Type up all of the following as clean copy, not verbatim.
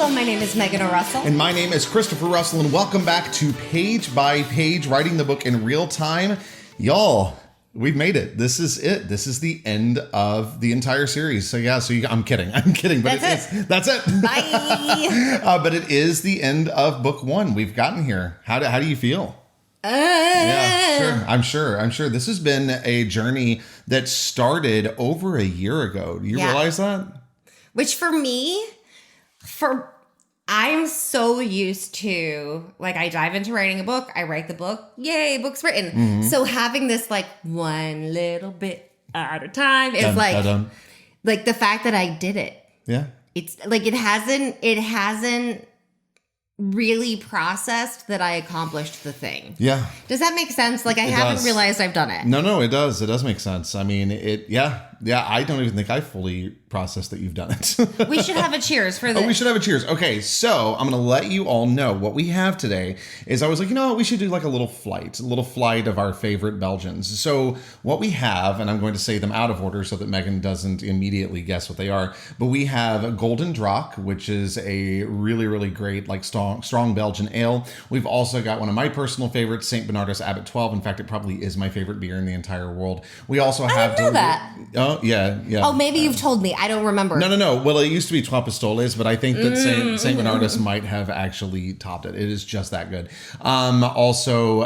Hello, my name is Megan O'Russell. And my name is Christopher Russell, and welcome back to Page by Page, writing the book in real time. Y'all, we've made it. This is it. This is the end of the entire series. I'm kidding. But that's it. Bye. But it is the end of book one. We've gotten here. How do you feel? Yeah, sure. I'm sure this has been a journey that started over a year ago. Do you realize that? Which for me, I'm so used to, like, I dive into writing a book, I write the book, yay, book's written. Mm-hmm. So having this, like, one little bit at a time is like the fact that I did it. Yeah. It's like it hasn't really processed that I accomplished the thing. Yeah. Does that make sense? Like, I haven't realized I've done it. No, it does. It does make sense. I mean, I don't even think I fully processed that you've done it. We should have a cheers for this. We should have a cheers. Okay, so I'm going to let you all know what we have today is I was like, you know what, we should do like a little flight of our favorite Belgians. So what we have, and I'm going to say them out of order so that Megan doesn't immediately guess what they are, but we have Golden Draak, which is a really, really great, like strong Belgian ale. We've also got one of my personal favorites, St. Bernardus Abbot 12. In fact, it probably is my favorite beer in the entire world. We also have... I didn't know that. Oh, yeah. Oh, maybe you've told me. I don't remember. No. Well, it used to be Trois Pistoles, but I think that St. Bernardus might have actually topped it. It is just that good. Also,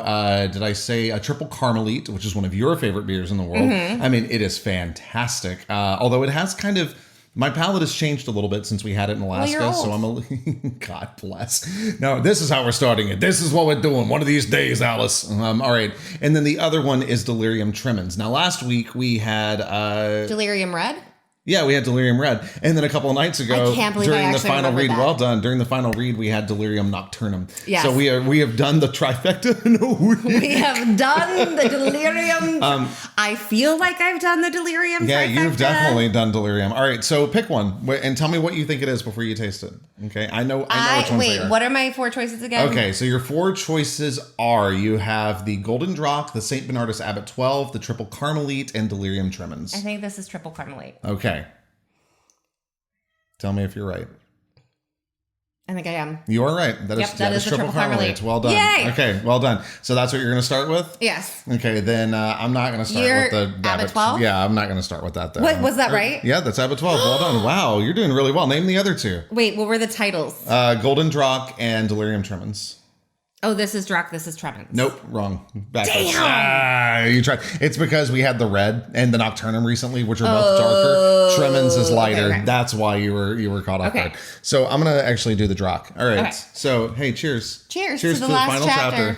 did I say a Triple Carmelite, which is one of your favorite beers in the world? Mm-hmm. I mean, it is fantastic. Although it has kind of... My palate has changed a little bit since we had it in Alaska, so I'm God bless. No, this is how we're starting it. This is what we're doing one of these days, Alice. All right. And then the other one is Delirium Tremens. Now, last week we had... Delirium Red? Yeah, we had Delirium Red. And then a couple of nights ago, I can't believe during I the actually final read, that. well done, during the final read, we had Delirium Nocturnum. Yes. So we have done the trifecta in a week. We have done the Delirium. I feel like I've done the Delirium Yeah, trifecta. You've definitely done Delirium. All right, so pick one and tell me what you think it is before you taste it. Okay, I know which ones they are. What are my four choices again? Okay, so your four choices are, you have the Golden Draak, the St. Bernardus Abbot 12, the Triple Carmelite, and Delirium Tremens. I think this is Triple Carmelite. Okay. Tell me if you're right. I think I am. You are right. That is Triple Carmelite. Well done. Yay! Okay, well done. So that's what you're going to start with? Yes. Okay, then I'm not going to start with the Abbot 12? Yeah, I'm not going to start with that. What, was that right? Yeah, that's Abbot 12. Well done. Wow, you're doing really well. Name the other two. Wait, what were the titles? Golden Draak and Delirium Tremens. Oh, this is Draak, this is Tremens. Nope, wrong. Backwards. Damn! You tried. It's because we had the red and the Nocturnum recently, which are both darker. Tremens is lighter. Okay. That's why you were caught off guard. So I'm gonna actually do the Draak. All right. Okay. So hey, cheers. Cheers to the last final chapter.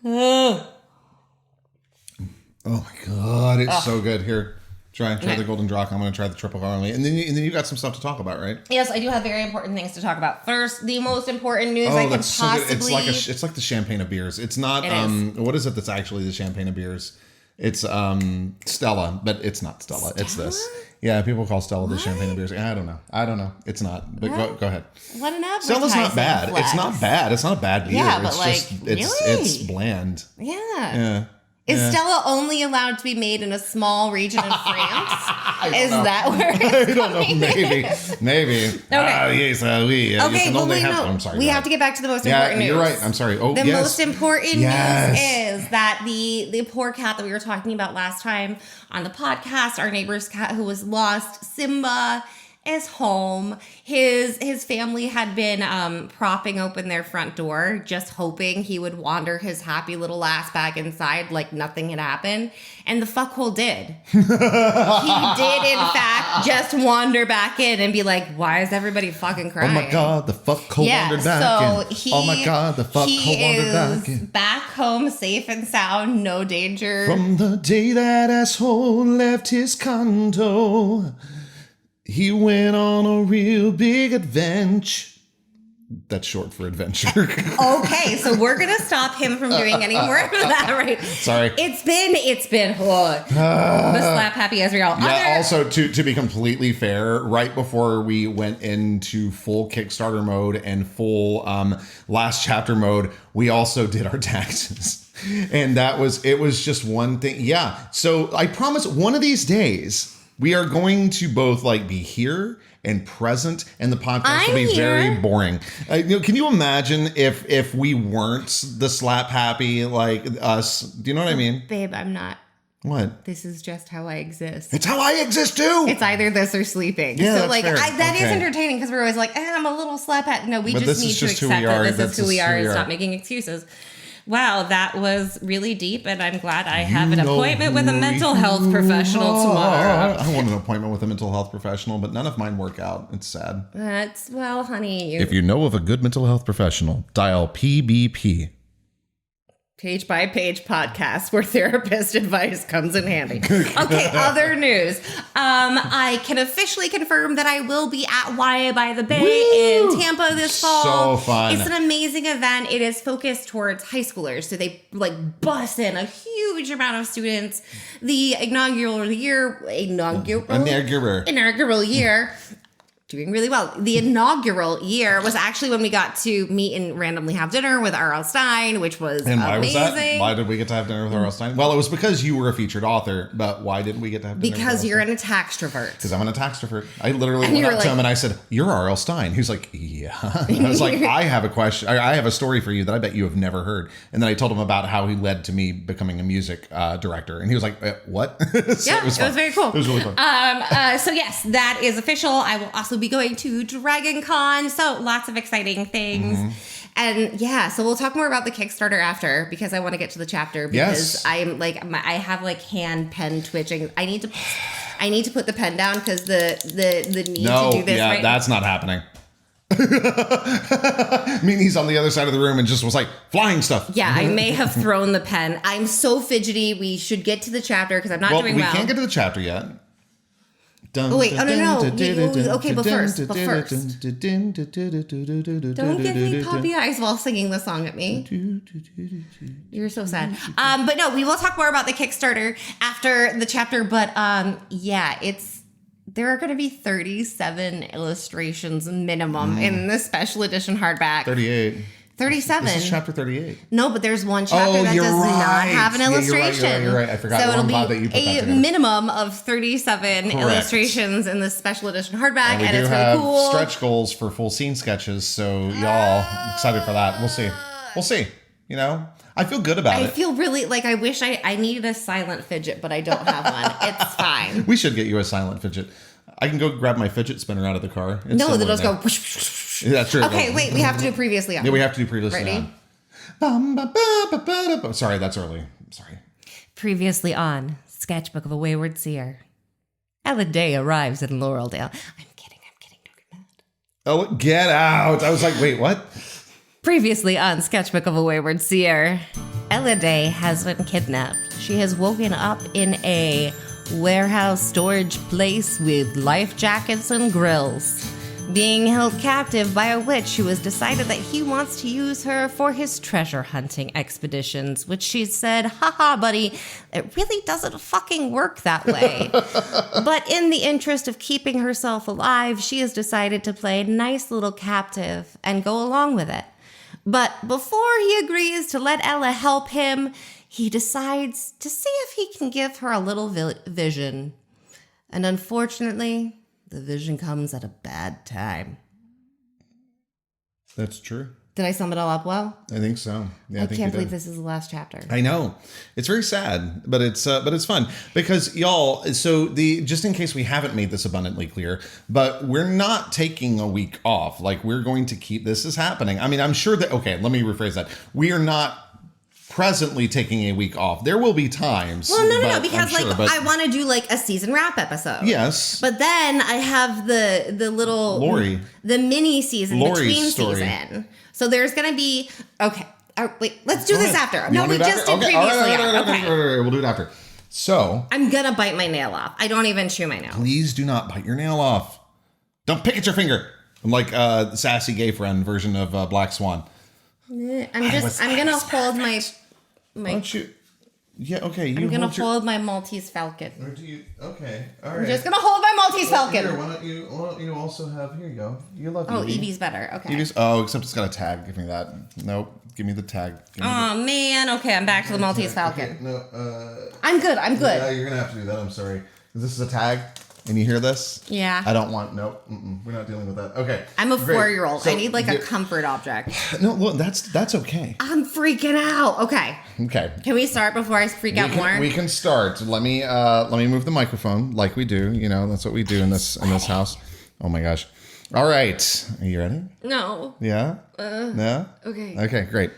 Oh my god, it's so good. Here. Try the Golden Draak. I'm going to try the Triple Carmelite. And then you got some stuff to talk about, right? Yes, I do have very important things to talk about. First, the most important news I can possibly... It's like the champagne of beers. It's not... what is it that's actually the champagne of beers? It's Stella, but it's not Stella. It's this. Yeah, people call Stella the champagne of beers. I don't know. It's not. But go ahead. What an advertising Stella's not bad. flex. It's not bad. It's not a bad beer. Yeah, but it's bland. Yeah. Is Stella only allowed to be made in a small region in France? Is that where it's I don't know. Maybe. Okay. I'm sorry. We have to get back to the most important news. You're right. I'm sorry. Oh, the most important news is that the poor cat that we were talking about last time on the podcast, our neighbor's cat who was lost, Simba, is home. His family had been propping open their front door, just hoping he would wander his happy little ass back inside like nothing had happened. And the fuckhole did. He did, in fact, just wander back in and be like, why is everybody fucking crying? Oh my God, the fuckhole wandered back in. Oh my God, the fuckhole wandered back in. Back home, safe and sound, no danger. From the day that asshole left his condo, he went on a real big adventure. That's short for adventure. Okay, so we're gonna stop him from doing any more of that, right? Sorry. It's been the slap happy Ezreal. Yeah. Also, to be completely fair, right before we went into full Kickstarter mode and full last chapter mode, we also did our taxes, and it was just one thing. Yeah. So I promise, one of these days, We are going to both like be here and present, and the podcast will be here. very boring. Can you imagine if we weren't the slap happy like us? Do you know what I mean? Babe, I'm not. What? This is just how I exist. It's how I exist too. It's either this or sleeping. Yeah, so that's like fair. that is Okay. entertaining because we're always like, I'm a little slap hat. No, we But just this need is to just who accept we are. that this That's is who we just are who we and are. stop making excuses. Wow, that was really deep, and I'm glad I have an appointment with a mental health professional tomorrow. I want an appointment with a mental health professional, but none of mine work out. It's sad. Well, honey, If you know of a good mental health professional, dial PBP. Page by page podcast where therapist advice comes in handy. Okay, other news. I can officially confirm that I will be at YA by the Bay Woo! in Tampa this fall. So fun. It's an amazing event. It is focused towards high schoolers. So they like bus in a huge amount of students. The inaugural year, doing really well. The inaugural year was actually when we got to meet and randomly have dinner with R.L. Stein, which was And why amazing. was that? Why did we get to have dinner with R.L. Stein? Well, it was because you were a featured author, but why didn't we get to have dinner Because with you're R.L. an attackstrovert. Because I'm an extrovert. I literally And went you up were to like- him and I said, "You're R.L. Stein." He was like, "Yeah." And I was like, "I have a question. I have a story for you that I bet you have never heard." And then I told him about how he led to me becoming a music director, and he was like, "What?" So Yeah, it was very cool. It was really fun. So yes, that is official. I will also be going to Dragon Con. So lots of exciting things. Mm-hmm. And yeah, so we'll talk more about the Kickstarter after because I want to get to the chapter because Yes. I'm like I have like hand pen twitching. I need to put the pen down because the need No, to do this yeah, right that's not happening. He's on the other side of the room and just was like flying stuff. Yeah, I may have thrown the pen. I'm so fidgety. We should get to the chapter because I'm not doing we well. can't get to the chapter yet. Oh, wait, no. Okay, but first. Don't give me puppy eyes while singing the song at me. You're so sad. But no, we will talk more about the Kickstarter after the chapter. But yeah, there are going to be 37 illustrations minimum in the special edition hardback. 38. 37. This is chapter 38. No, but there's one chapter that does not have an illustration. You're right. I forgot. So Well, I'm it'll glad that you be put that a together. minimum of 37 Correct. illustrations in the special edition hardback, And we and do it's really have cool. stretch goals for full scene sketches, so y'all excited for that. We'll see. You know, I feel good about I it. feel really like I wish I needed a silent fidget, but I don't have one. It's fine. We should get you a silent fidget. I can go grab my fidget spinner out of the car. It's No, somewhere they'll just there. go. Whoosh, whoosh, whoosh. Yeah, true. Okay, wait. We have to do previously on. Yeah, we have to do previously Ready? on. Sorry, that's early. Sorry. Previously on Sketchbook of a Wayward Seer. Ella Day arrives in Laureldale. I'm kidding. Don't get mad. Oh, get out. I was like, wait, what? Previously on Sketchbook of a Wayward Seer, Ella Day has been kidnapped. She has woken up in a warehouse storage place with life jackets and grills, being held captive by a witch who has decided that he wants to use her for his treasure hunting expeditions, which she said, haha, buddy, it really doesn't fucking work that way. But in the interest of keeping herself alive, she has decided to play nice little captive and go along with it. But before he agrees to let Ella help him, he decides to see if he can give her a little vision. And unfortunately, the vision comes at a bad time. That's true. Did I sum it all up well? I think so. Yeah, I think can't you believe did. this is the last chapter. I know. It's very sad, but it's fun because y'all, so just in case we haven't made this abundantly clear, but we're not taking a week off. Like we're going to keep this is happening. I mean, I'm sure that, okay, let me rephrase that. We are not presently taking a week off. There will be times. Well, no, but because I'm sure, I want to do like a season wrap episode. Yes. But then I have the little Laurie. the mini season Laurie's between story. season. So there's gonna be wait, let's do this after. You No, wanna we do it just after? did Okay, previously. all right, Okay. we'll do it after. So I'm gonna bite my nail off. I don't even chew my nail. please do not bite your nail off. Don't pick at your finger. I'm like the sassy gay friend version of Black Swan. I'm gonna hold my Why don't you? Yeah, okay. I'm gonna hold my Maltese Falcon. Or do you? Okay, all right. I'm just gonna hold my Maltese Falcon. Here, why don't you also have? Here you go. You love Oh, Evie. Evie's better. Okay. Evie's. Oh, except it's got a tag. Give me that. Nope. Give me the tag. Give me Oh man. Okay, I'm back to the Maltese Falcon. Okay, no. I'm good. Yeah, you're gonna have to do that. I'm sorry. This is a tag. and you hear this, Yeah. I don't want, nope, we're not dealing with that. Okay. I'm a great. 4-year-old. So I need like a comfort object. No, well, that's okay. I'm freaking out. Okay. Okay. Can we start before I freak out more? We can start. Let me move the microphone like we do. You know, that's what we do in this house. Oh my gosh. All right. Are you ready? No. Yeah? Yeah? Okay. Okay, great.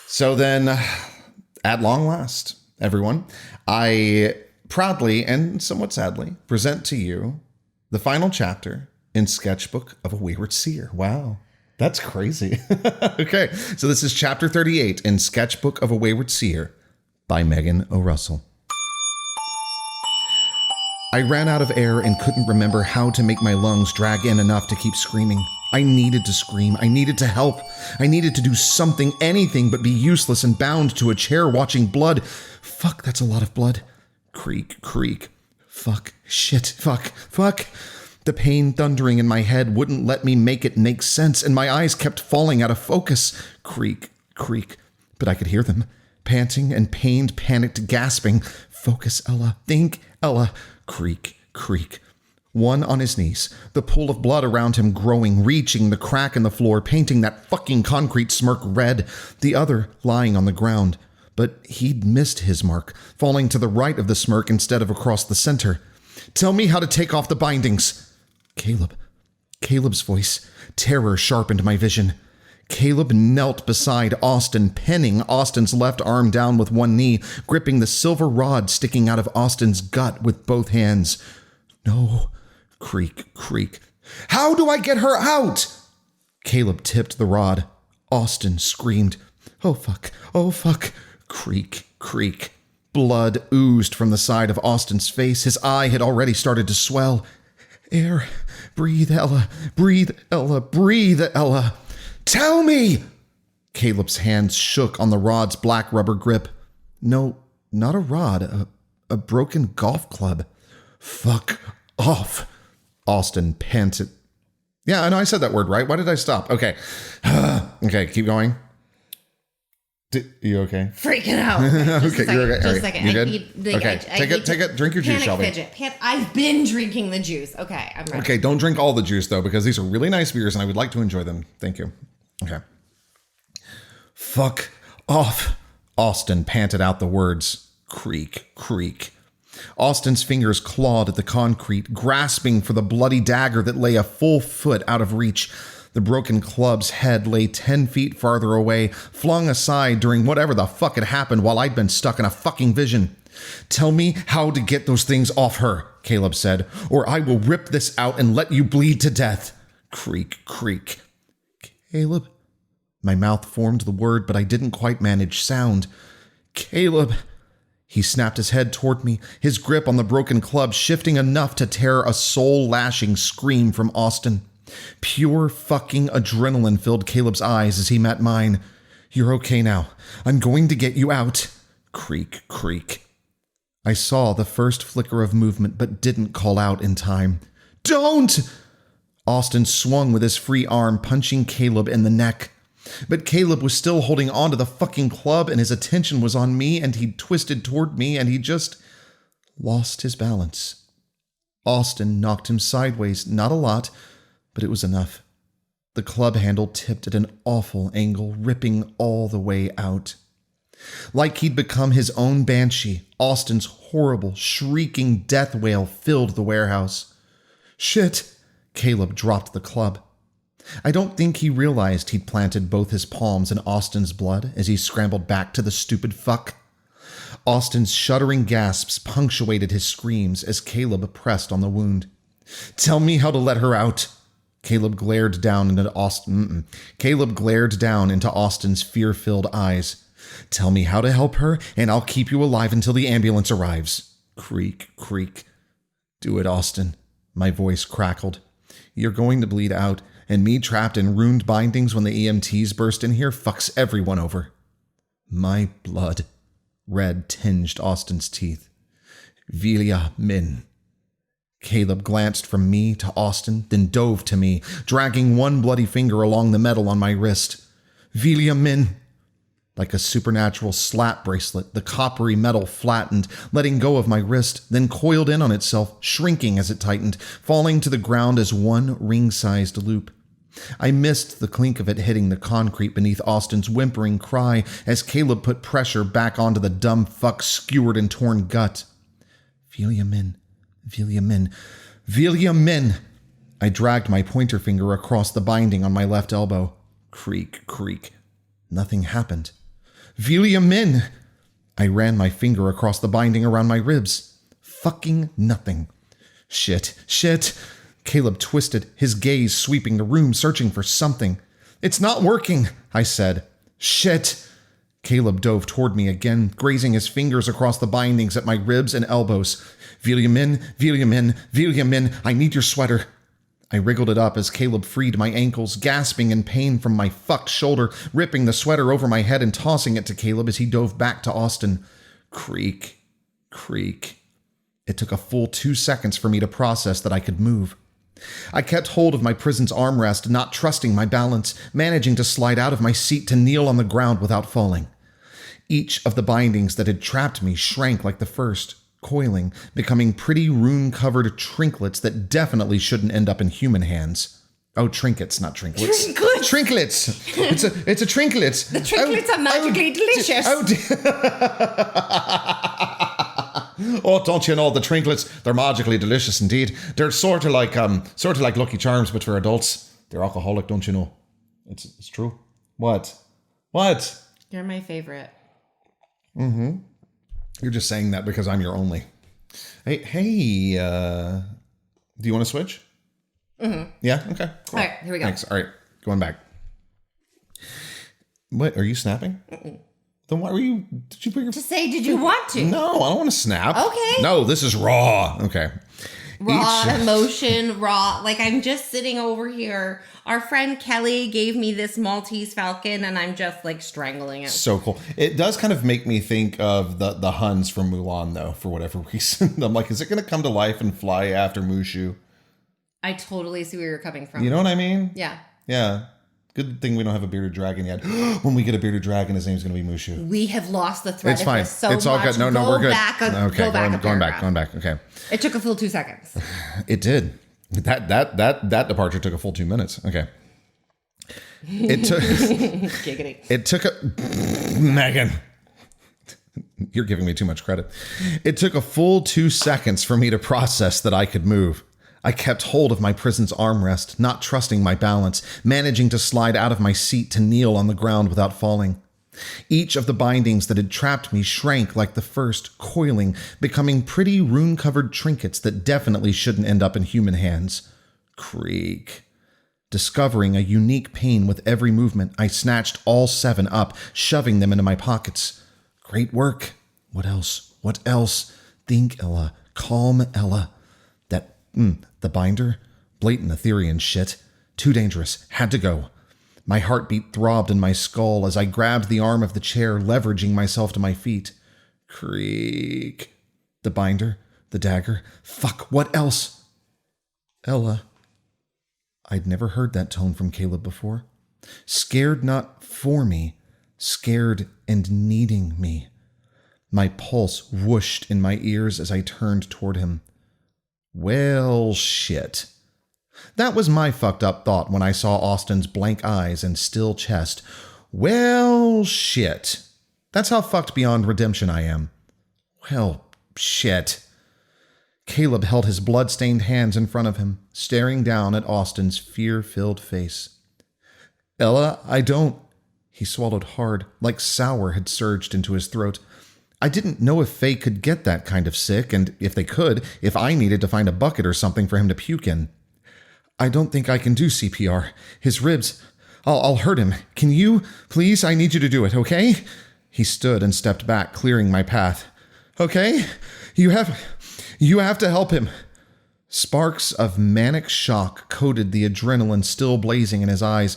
So then, at long last, everyone, I proudly and somewhat sadly present to you the final chapter in Sketchbook of a Wayward Seer. Wow. That's crazy. Okay, so this is chapter 38 in Sketchbook of a Wayward Seer by Megan O'Russell. I ran out of air and couldn't remember how to make my lungs drag in enough to keep screaming. I needed to scream. I needed to help. I needed to do something, anything but be useless and bound to a chair watching blood. Fuck, that's a lot of blood. Creak, creak. Fuck, shit, fuck. The pain thundering in my head wouldn't let me make it make sense, and my eyes kept falling out of focus. Creak, creak. But I could hear them. Panting and pained, panicked, gasping. Focus, Ella. Think, Ella. Creak, creak. One on his knees, the pool of blood around him growing, reaching the crack in the floor, painting that fucking concrete smirk red. The other lying on the ground. But he'd missed his mark, falling to the right of the smirk instead of across the center. Tell me how to take off the bindings. Caleb. Caleb's voice. Terror sharpened my vision. Caleb knelt beside Austin, pinning Austin's left arm down with one knee, gripping the silver rod sticking out of Austin's gut with both hands. No. Creak, creak. How do I get her out? Caleb tipped the rod. Austin screamed. Oh, fuck. Oh, fuck. Creak, creak. Blood oozed from the side of Austin's face. His eye had already started to swell. Air. Breathe, Ella. Breathe, Ella. Breathe, Ella. Tell me! Caleb's hands shook on the rod's black rubber grip. No, not a rod. A broken golf club. Fuck off. Austin panted. Yeah, I know I said that word right. Why did I stop? Okay. Okay, keep going. You okay? Freaking out. Okay, you're okay. Just a second. You good? Okay, take it. Drink your juice, Shelby. I've been drinking the juice. Okay, I'm ready. Okay, don't drink all the juice, though, because these are really nice beers, and I would like to enjoy them. Thank you. Okay. Fuck off. Austin panted out the words. Creak, creak. Austin's fingers clawed at the concrete, grasping for the bloody dagger that lay a full foot out of reach. The broken club's head lay 10 feet farther away, flung aside during whatever the fuck had happened while I'd been stuck in a fucking vision. Tell me how to get those things off her, Caleb said, or I will rip this out and let you bleed to death. Creak, creak. Caleb? My mouth formed the word, but I didn't quite manage sound. Caleb. He snapped his head toward me, his grip on the broken club shifting enough to tear a soul-lashing scream from Austin. Pure fucking adrenaline filled Caleb's eyes as he met mine. You're okay now. I'm going to get you out. Creak, creak. I saw the first flicker of movement, but didn't call out in time. Don't! Austin swung with his free arm, punching Caleb in the neck. But Caleb was still holding on to the fucking club, and his attention was on me, and he twisted toward me, and he just lost his balance. Austin knocked him sideways, not a lot, but it was enough. The club handle tipped at an awful angle, ripping all the way out. Like he'd become his own banshee, Austin's horrible, shrieking death wail filled the warehouse. Shit! Caleb dropped the club. I don't think he realized he'd planted both his palms in Austin's blood as he scrambled back to the stupid fuck. Austin's shuddering gasps punctuated his screams as Caleb pressed on the wound. Tell me how to let her out. Caleb glared down into Austin's fear-filled eyes. Tell me how to help her, and I'll keep you alive until the ambulance arrives. Creak, creak. Do it, Austin. My voice crackled. You're going to bleed out, and me trapped in ruined bindings when the EMTs burst in here fucks everyone over. My blood. Red tinged Austin's teeth. Vilja min. Caleb glanced from me to Austin, then dove to me, dragging one bloody finger along the metal on my wrist. Vilja min. Like a supernatural slap bracelet, the coppery metal flattened, letting go of my wrist, then coiled in on itself, shrinking as it tightened, falling to the ground as one ring-sized loop. I missed the clink of it hitting the concrete beneath Austin's whimpering cry as Caleb put pressure back onto the dumb fuck's skewered and torn gut. Vilyamin, Vilyamin, Vilyamin. I dragged my pointer finger across the binding on my left elbow. Creak, creak. Nothing happened. Vilyamin! I ran my finger across the binding around my ribs. Fucking nothing. Shit, shit. Caleb twisted, his gaze sweeping the room, searching for something. It's not working, I said. Shit. Caleb dove toward me again, grazing his fingers across the bindings at my ribs and elbows. Vilyamin, Vilyamin, Vilyamin, I need your sweater. I wriggled it up as Caleb freed my ankles, gasping in pain from my fucked shoulder, ripping the sweater over my head and tossing it to Caleb as he dove back to Austin. Creak, creak. It took a full 2 seconds for me to process that I could move. I kept hold of my prison's armrest, not trusting my balance, managing to slide out of my seat to kneel on the ground without falling. Each of the bindings that had trapped me shrank like the first, coiling, becoming pretty rune-covered trinklets that definitely shouldn't end up in human hands. Oh, trinkets, not trinklets. Trinklets! Trinklets! It's a trinket. The trinklets are magically delicious. Oh, don't you know the trinklets? They're magically delicious indeed. They're sort of like Lucky Charms, but for adults. They're alcoholic, don't you know? It's true. What? You're my favorite. Mm-hmm. You're just saying that because I'm your only. Hey, do you want to switch? Mm-hmm. Yeah? Okay. Cool. All right, here we go. Thanks. All right, going back. What, are you snapping? Mm-mm. Then why were you, did you bring your... To say, did you want to? No, I don't want to snap. Okay. No, this is raw. Okay. Raw emotion, raw. Like, I'm just sitting over here. Our friend Kelly gave me this Maltese Falcon, and I'm just, like, strangling it. So cool. It does kind of make me think of the Huns from Mulan, though, for whatever reason. I'm like, is it going to come to life and fly after Mushu? I totally see where you're coming from. You know what I mean? Yeah. Yeah. Good thing we don't have a bearded dragon yet. When we get a bearded dragon, his name's going to be Mushu. We have lost the thread. It's fine. It's all good. No, we're good. Okay, going back. Okay. It took a full 2 seconds. It did. That departure took a full 2 minutes. Okay. It took. Giggity. It took a Megan. You're giving me too much credit. It took a full 2 seconds for me to process that I could move. I kept hold of my prison's armrest, not trusting my balance, managing to slide out of my seat to kneel on the ground without falling. Each of the bindings that had trapped me shrank like the first, coiling, becoming pretty rune-covered trinkets that definitely shouldn't end up in human hands. Creak. Discovering a unique pain with every movement, I snatched all 7 up, shoving them into my pockets. Great work. What else? What else? Think, Ella. Calm, Ella. The binder? Blatant Etherean shit. Too dangerous. Had to go. My heartbeat throbbed in my skull as I grabbed the arm of the chair, leveraging myself to my feet. Creak. The binder? The dagger? Fuck, what else? Ella. I'd never heard that tone from Caleb before. Scared not for me. Scared and needing me. My pulse whooshed in my ears as I turned toward him. Well, shit. That was my fucked up thought when I saw Austin's blank eyes and still chest. Well, shit. That's how fucked beyond redemption I am. Well, shit. Caleb held his blood-stained hands in front of him, staring down at Austin's fear-filled face. Ella, I don't... He swallowed hard, like sour had surged into his throat. I didn't know if Faye could get that kind of sick, and if they could, if I needed to find a bucket or something for him to puke in. I don't think I can do CPR. His ribs... I'll hurt him. Can you? Please, I need you to do it, okay? He stood and stepped back, clearing my path. Okay? You have to help him. Sparks of manic shock coated the adrenaline still blazing in his eyes.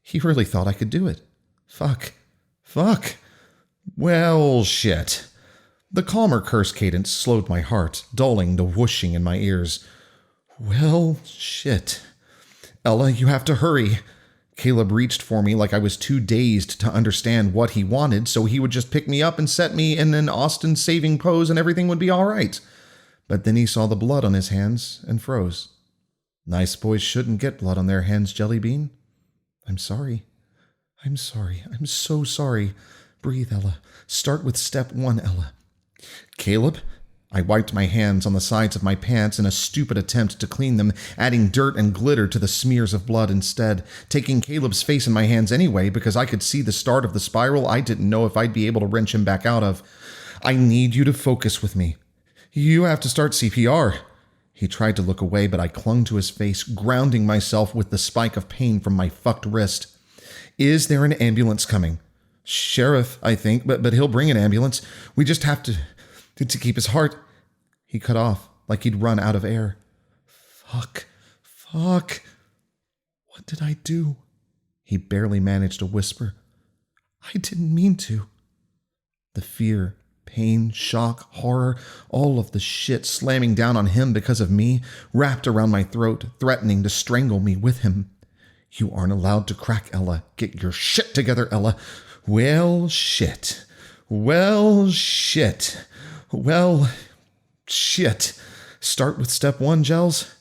He really thought I could do it. Fuck. Well, shit. The calmer curse cadence slowed my heart, dulling the whooshing in my ears. Well, shit. Ella, you have to hurry. Caleb reached for me like I was too dazed to understand what he wanted, so he would just pick me up and set me in an Austin-saving pose and everything would be all right. But then he saw the blood on his hands and froze. Nice boys shouldn't get blood on their hands, Jellybean. I'm sorry. I'm sorry. I'm so sorry. Breathe, Ella. Start with step 1, Ella. Caleb? I wiped my hands on the sides of my pants in a stupid attempt to clean them, adding dirt and glitter to the smears of blood instead, taking Caleb's face in my hands anyway because I could see the start of the spiral I didn't know if I'd be able to wrench him back out of. I need you to focus with me. You have to start CPR. He tried to look away, but I clung to his face, grounding myself with the spike of pain from my fucked wrist. Is there an ambulance coming? Sheriff, I think, but he'll bring an ambulance. We just have to keep his heart. He cut off like he'd run out of air. Fuck. What did I do? He barely managed to whisper. I didn't mean to. The fear, pain, shock, horror, all of the shit slamming down on him because of me, wrapped around my throat, threatening to strangle me with him. You aren't allowed to crack, Ella. Get your shit together, Ella. Well, shit. Start with step 1, Gels.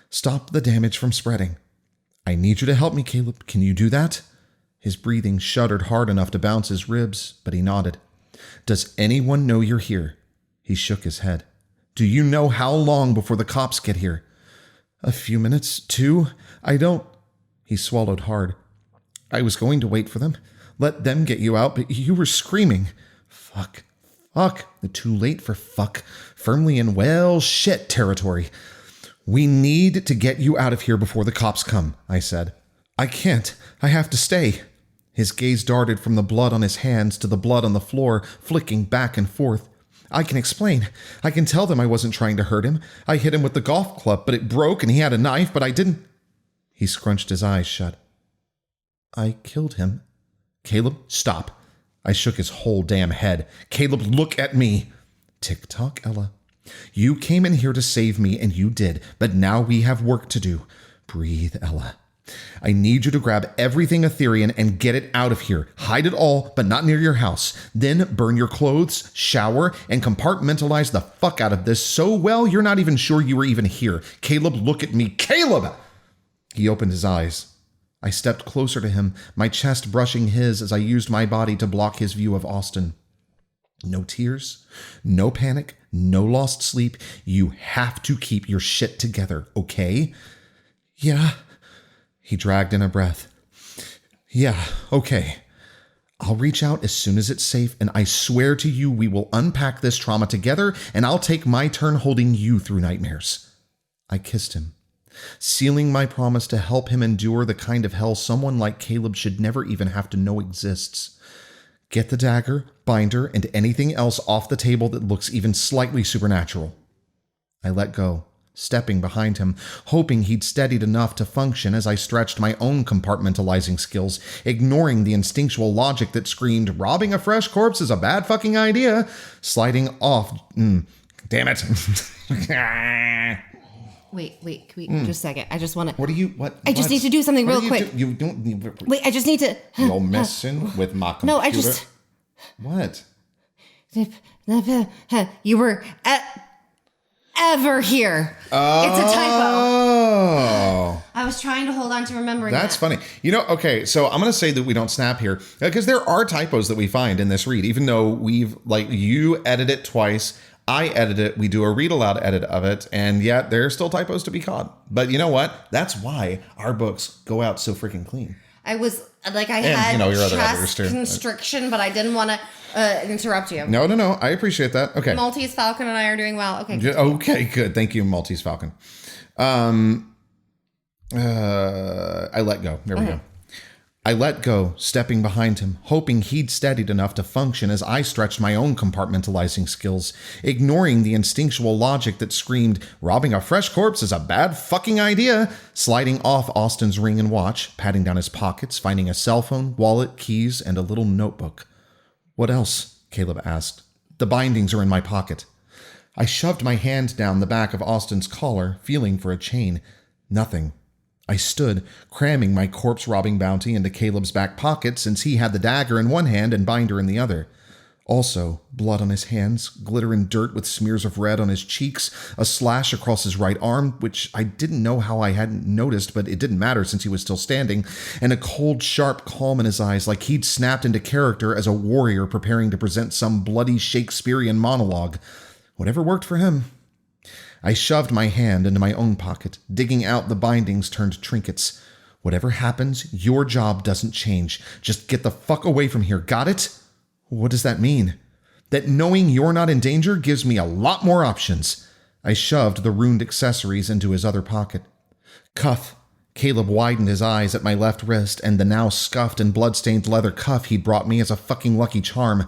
Stop the damage from spreading. I need you to help me, Caleb. Can you do that? His breathing shuddered hard enough to bounce his ribs, but he nodded. Does anyone know you're here? He shook his head. Do you know how long before the cops get here? A few minutes, 2. I don't... He swallowed hard. I was going to wait for them. Let them get you out, but you were screaming. Fuck. Too late for fuck. Firmly in well shit territory. We need to get you out of here before the cops come, I said. I can't. I have to stay. His gaze darted from the blood on his hands to the blood on the floor, flicking back and forth. I can explain. I can tell them I wasn't trying to hurt him. I hit him with the golf club, but it broke and he had a knife, but I didn't... He scrunched his eyes shut. I killed him. Caleb, stop. I shook his whole damn head. Caleb, look at me. Tick-tock, Ella. You came in here to save me, and you did, but now we have work to do. Breathe, Ella. I need you to grab everything Etherian and get it out of here. Hide it all, but not near your house. Then burn your clothes, shower, and compartmentalize the fuck out of this so well you're not even sure you were even here. Caleb, look at me. Caleb! He opened his eyes. I stepped closer to him, my chest brushing his as I used my body to block his view of Austin. No tears, no panic, no lost sleep. You have to keep your shit together, okay? Yeah. He dragged in a breath. Yeah, okay. I'll reach out as soon as it's safe, and I swear to you we will unpack this trauma together, and I'll take my turn holding you through nightmares. I kissed him, sealing my promise to help him endure the kind of hell someone like Caleb should never even have to know exists. Get the dagger, binder, and anything else off the table that looks even slightly supernatural. I let go, stepping behind him, hoping he'd steadied enough to function as I stretched my own compartmentalizing skills, ignoring the instinctual logic that screamed, robbing a fresh corpse is a bad fucking idea, sliding off. Damn it. Wait, just a second. I just want to... I just need to do something real quick. You don't need... Wait, I just need to... You're messing with my computer. No, I just... What? You were ever here. Oh. It's a typo. I was trying to hold on to remembering That's funny. Okay, so I'm going to say that we don't snap here because there are typos that we find in this read, even though you edit it twice. I edit it, we do a read aloud edit of it, and yet there are still typos to be caught. But you know what? That's why our books go out so freaking clean. I was had your other chest constriction, but I didn't want to interrupt you. No. I appreciate that. Okay. Maltese Falcon and I are doing well. Okay. Okay, good. Thank you, Maltese Falcon. I let go. There we go. I let go, stepping behind him, hoping he'd steadied enough to function as I stretched my own compartmentalizing skills, ignoring the instinctual logic that screamed, robbing a fresh corpse is a bad fucking idea, sliding off Austin's ring and watch, patting down his pockets, finding a cell phone, wallet, keys, and a little notebook. What else? Caleb asked. The bindings are in my pocket. I shoved my hand down the back of Austin's collar, feeling for a chain. Nothing. I stood, cramming my corpse-robbing bounty into Caleb's back pocket since he had the dagger in one hand and binder in the other. Also, blood on his hands, glitter and dirt with smears of red on his cheeks, a slash across his right arm, which I didn't know how I hadn't noticed, but it didn't matter since he was still standing, and a cold, sharp calm in his eyes like he'd snapped into character as a warrior preparing to present some bloody Shakespearean monologue. Whatever worked for him. I shoved my hand into my own pocket, digging out the bindings turned trinkets. Whatever happens, your job doesn't change. Just get the fuck away from here, got it? What does that mean? That knowing you're not in danger gives me a lot more options. I shoved the ruined accessories into his other pocket. Cuff. Caleb widened his eyes at my left wrist and the now scuffed and blood-stained leather cuff he'd brought me as a fucking lucky charm.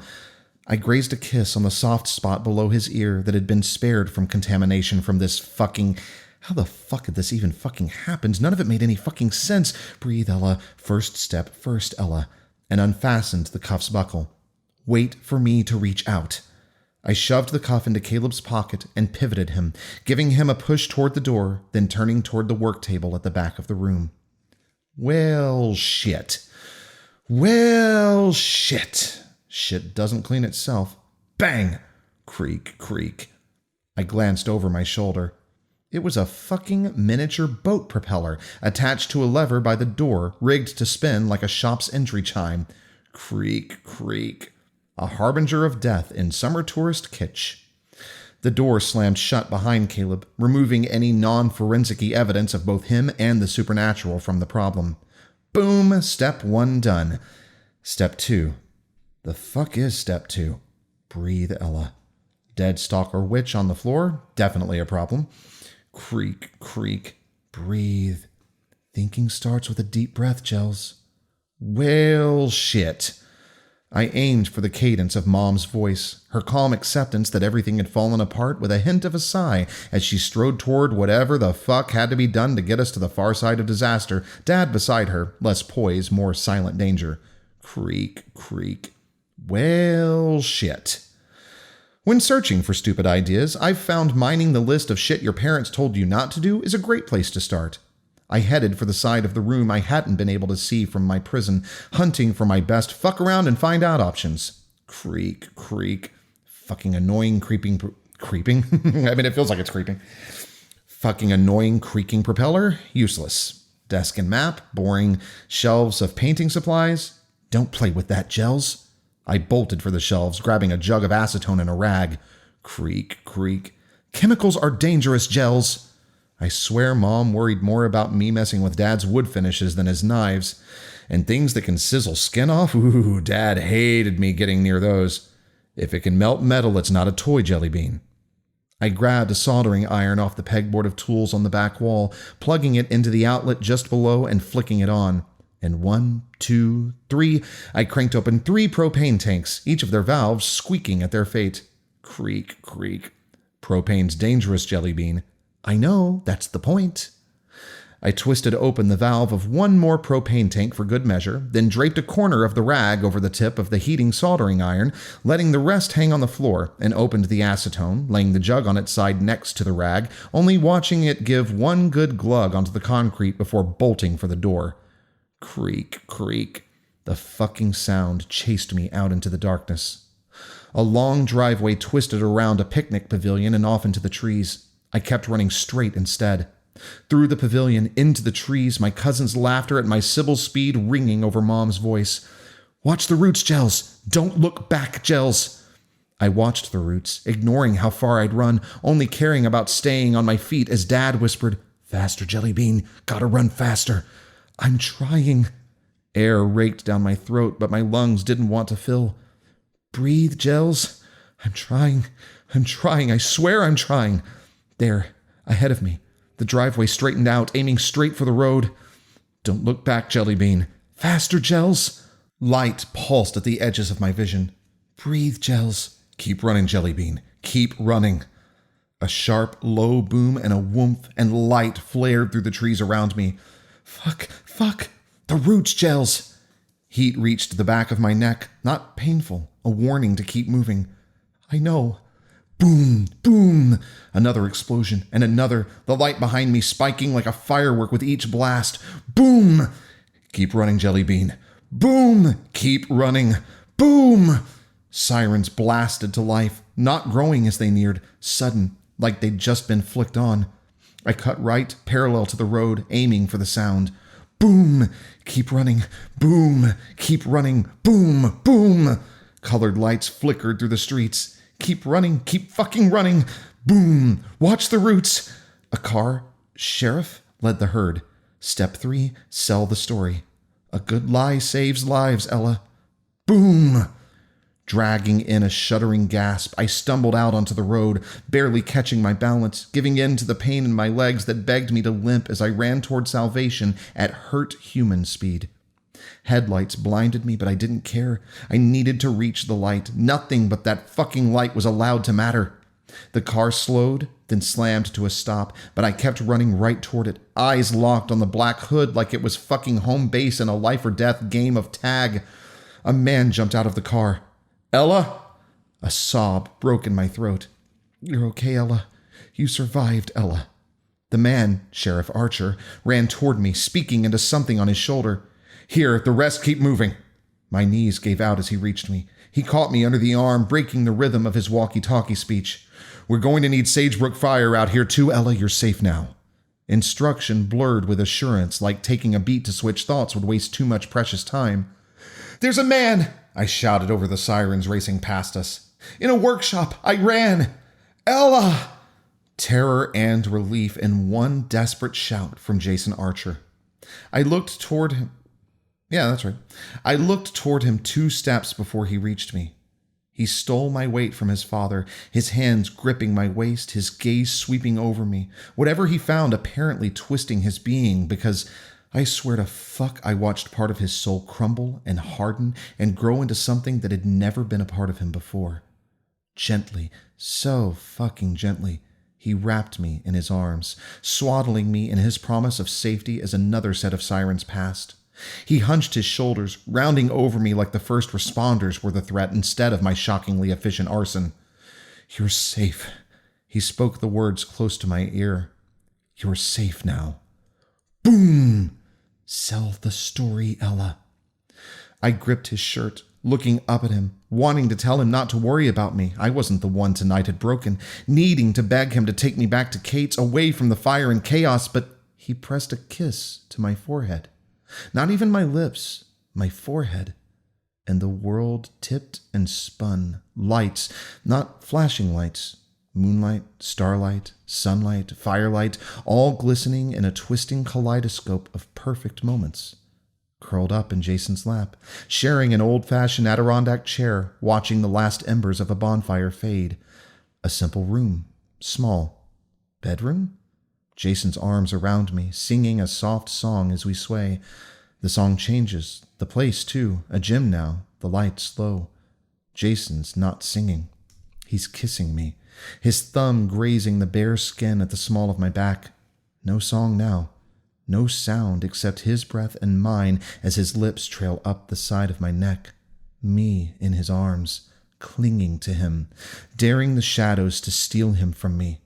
I grazed a kiss on the soft spot below his ear that had been spared from contamination from this fucking... How the fuck had this even fucking happened? None of it made any fucking sense. Breathe, Ella. First step first, Ella. And unfastened the cuff's buckle. Wait for me to reach out. I shoved the cuff into Caleb's pocket and pivoted him, giving him a push toward the door, then turning toward the work table at the back of the room. Well, shit. Well, shit. Shit doesn't clean itself. Bang! Creak, creak. I glanced over my shoulder. It was a fucking miniature boat propeller attached to a lever by the door, rigged to spin like a shop's entry chime. Creak, creak. A harbinger of death in summer tourist kitsch. The door slammed shut behind Caleb, removing any non-forensic-y evidence of both him and the supernatural from the problem. Boom! Step 1 done. Step 2. The fuck is step 2? Breathe, Ella. Dead stalker witch on the floor? Definitely a problem. Creak, creak. Breathe. Thinking starts with a deep breath, Gels. Well, shit. I aimed for the cadence of Mom's voice, her calm acceptance that everything had fallen apart with a hint of a sigh as she strode toward whatever the fuck had to be done to get us to the far side of disaster, Dad beside her, less poise, more silent danger. Creak, creak. Well, shit. When searching for stupid ideas, I've found mining the list of shit your parents told you not to do is a great place to start. I headed for the side of the room I hadn't been able to see from my prison, hunting for my best fuck around and find out options. Creak, creak. Fucking annoying creeping... creeping? I mean, it feels like it's creeping. Fucking annoying creaking propeller? Useless. Desk and map? Boring. Shelves of painting supplies? Don't play with that, Gels. I bolted for the shelves, grabbing a jug of acetone and a rag. Creak, creak. Chemicals are dangerous, Gels. I swear Mom worried more about me messing with Dad's wood finishes than his knives. And things that can sizzle skin off? Ooh, Dad hated me getting near those. If it can melt metal, it's not a toy jelly bean. I grabbed a soldering iron off the pegboard of tools on the back wall, plugging it into the outlet just below and flicking it on. And 1, 2, 3, I cranked open 3 propane tanks, each of their valves squeaking at their fate. Creak, creak. Propane's dangerous, jelly bean. I know, that's the point. I twisted open the valve of one more propane tank for good measure, then draped a corner of the rag over the tip of the heating soldering iron, letting the rest hang on the floor, and opened the acetone, laying the jug on its side next to the rag, only watching it give one good glug onto the concrete before bolting for the door. Creak, creak. The fucking sound chased me out into the darkness. A long driveway twisted around a picnic pavilion and off into the trees. I kept running straight instead. Through the pavilion, into the trees, my cousin's laughter at my Sybil's speed ringing over Mom's voice. Watch the roots, Gels. Don't look back, Gels. I watched the roots, ignoring how far I'd run, only caring about staying on my feet as Dad whispered, Faster, Jelly Bean. Gotta run faster. I'm trying. Air raked down my throat, but my lungs didn't want to fill. Breathe, Gels. I'm trying. I swear I'm trying. There, ahead of me. The driveway straightened out, aiming straight for the road. Don't look back, Jelly Bean. Faster, Gels. Light pulsed at the edges of my vision. Breathe, Gels. Keep running, Jelly Bean. Keep running. A sharp, low boom and a whoomph, and light flared through the trees around me. Fuck. The roots, Gels. Heat reached the back of my neck, not painful, a warning to keep moving. I know. Boom, boom. Another explosion, and another, the light behind me spiking like a firework with each blast. Boom! Keep running, Jelly Bean. Boom! Keep running. Boom! Sirens blasted to life, not growing as they neared, sudden, like they'd just been flicked on. I cut right, parallel to the road, aiming for the sound. Boom! Keep running. Boom! Keep running. Boom! Boom! Colored lights flickered through the streets. Keep running. Keep fucking running. Boom! Watch the roots. A car, sheriff, led the herd. Step 3, sell the story. A good lie saves lives, Ella. Boom! Dragging in a shuddering gasp, I stumbled out onto the road, barely catching my balance, giving in to the pain in my legs that begged me to limp as I ran toward salvation at hurt human speed. Headlights blinded me, but I didn't care. I needed to reach the light. Nothing but that fucking light was allowed to matter. The car slowed, then slammed to a stop, but I kept running right toward it, eyes locked on the black hood like it was fucking home base in a life-or-death game of tag. A man jumped out of the car. Ella? A sob broke in my throat. You're okay, Ella. You survived, Ella. The man, Sheriff Archer, ran toward me, speaking into something on his shoulder. Here, the rest keep moving. My knees gave out as he reached me. He caught me under the arm, breaking the rhythm of his walkie-talkie speech. We're going to need Sagebrook Fire out here too, Ella. You're safe now. Instruction blurred with assurance, like taking a beat to switch thoughts would waste too much precious time. There's a man, I shouted over the sirens racing past us. In a workshop, I ran. Ella! Terror and relief in one desperate shout from Jason Archer. I looked toward him. Yeah, that's right. I looked toward him 2 steps before he reached me. He stole my weight from his father, his hands gripping my waist, his gaze sweeping over me, whatever he found apparently twisting his being, because I swear to fuck I watched part of his soul crumble and harden and grow into something that had never been a part of him before. Gently, so fucking gently, he wrapped me in his arms, swaddling me in his promise of safety as another set of sirens passed. He hunched his shoulders, rounding over me like the first responders were the threat instead of my shockingly efficient arson. You're safe. He spoke the words close to my ear. You're safe now. Boom! Sell the story, Ella. I gripped his shirt, looking up at him, wanting to tell him not to worry about me. I wasn't the one tonight had broken, needing to beg him to take me back to Kate's, away from the fire and chaos, but he pressed a kiss to my forehead. Not even my lips, my forehead. And the world tipped and spun. Lights, not flashing lights. Moonlight, starlight, sunlight, firelight, all glistening in a twisting kaleidoscope of perfect moments. Curled up in Jason's lap, sharing an old-fashioned Adirondack chair, watching the last embers of a bonfire fade. A simple room, small. Bedroom? Jason's arms around me, singing a soft song as we sway. The song changes. The place, too. A gym now. The lights low. Jason's not singing. He's kissing me, his thumb grazing the bare skin at the small of my back. No song now. No sound except his breath and mine as his lips trail up the side of my neck. Me in his arms, clinging to him, daring the shadows to steal him from me.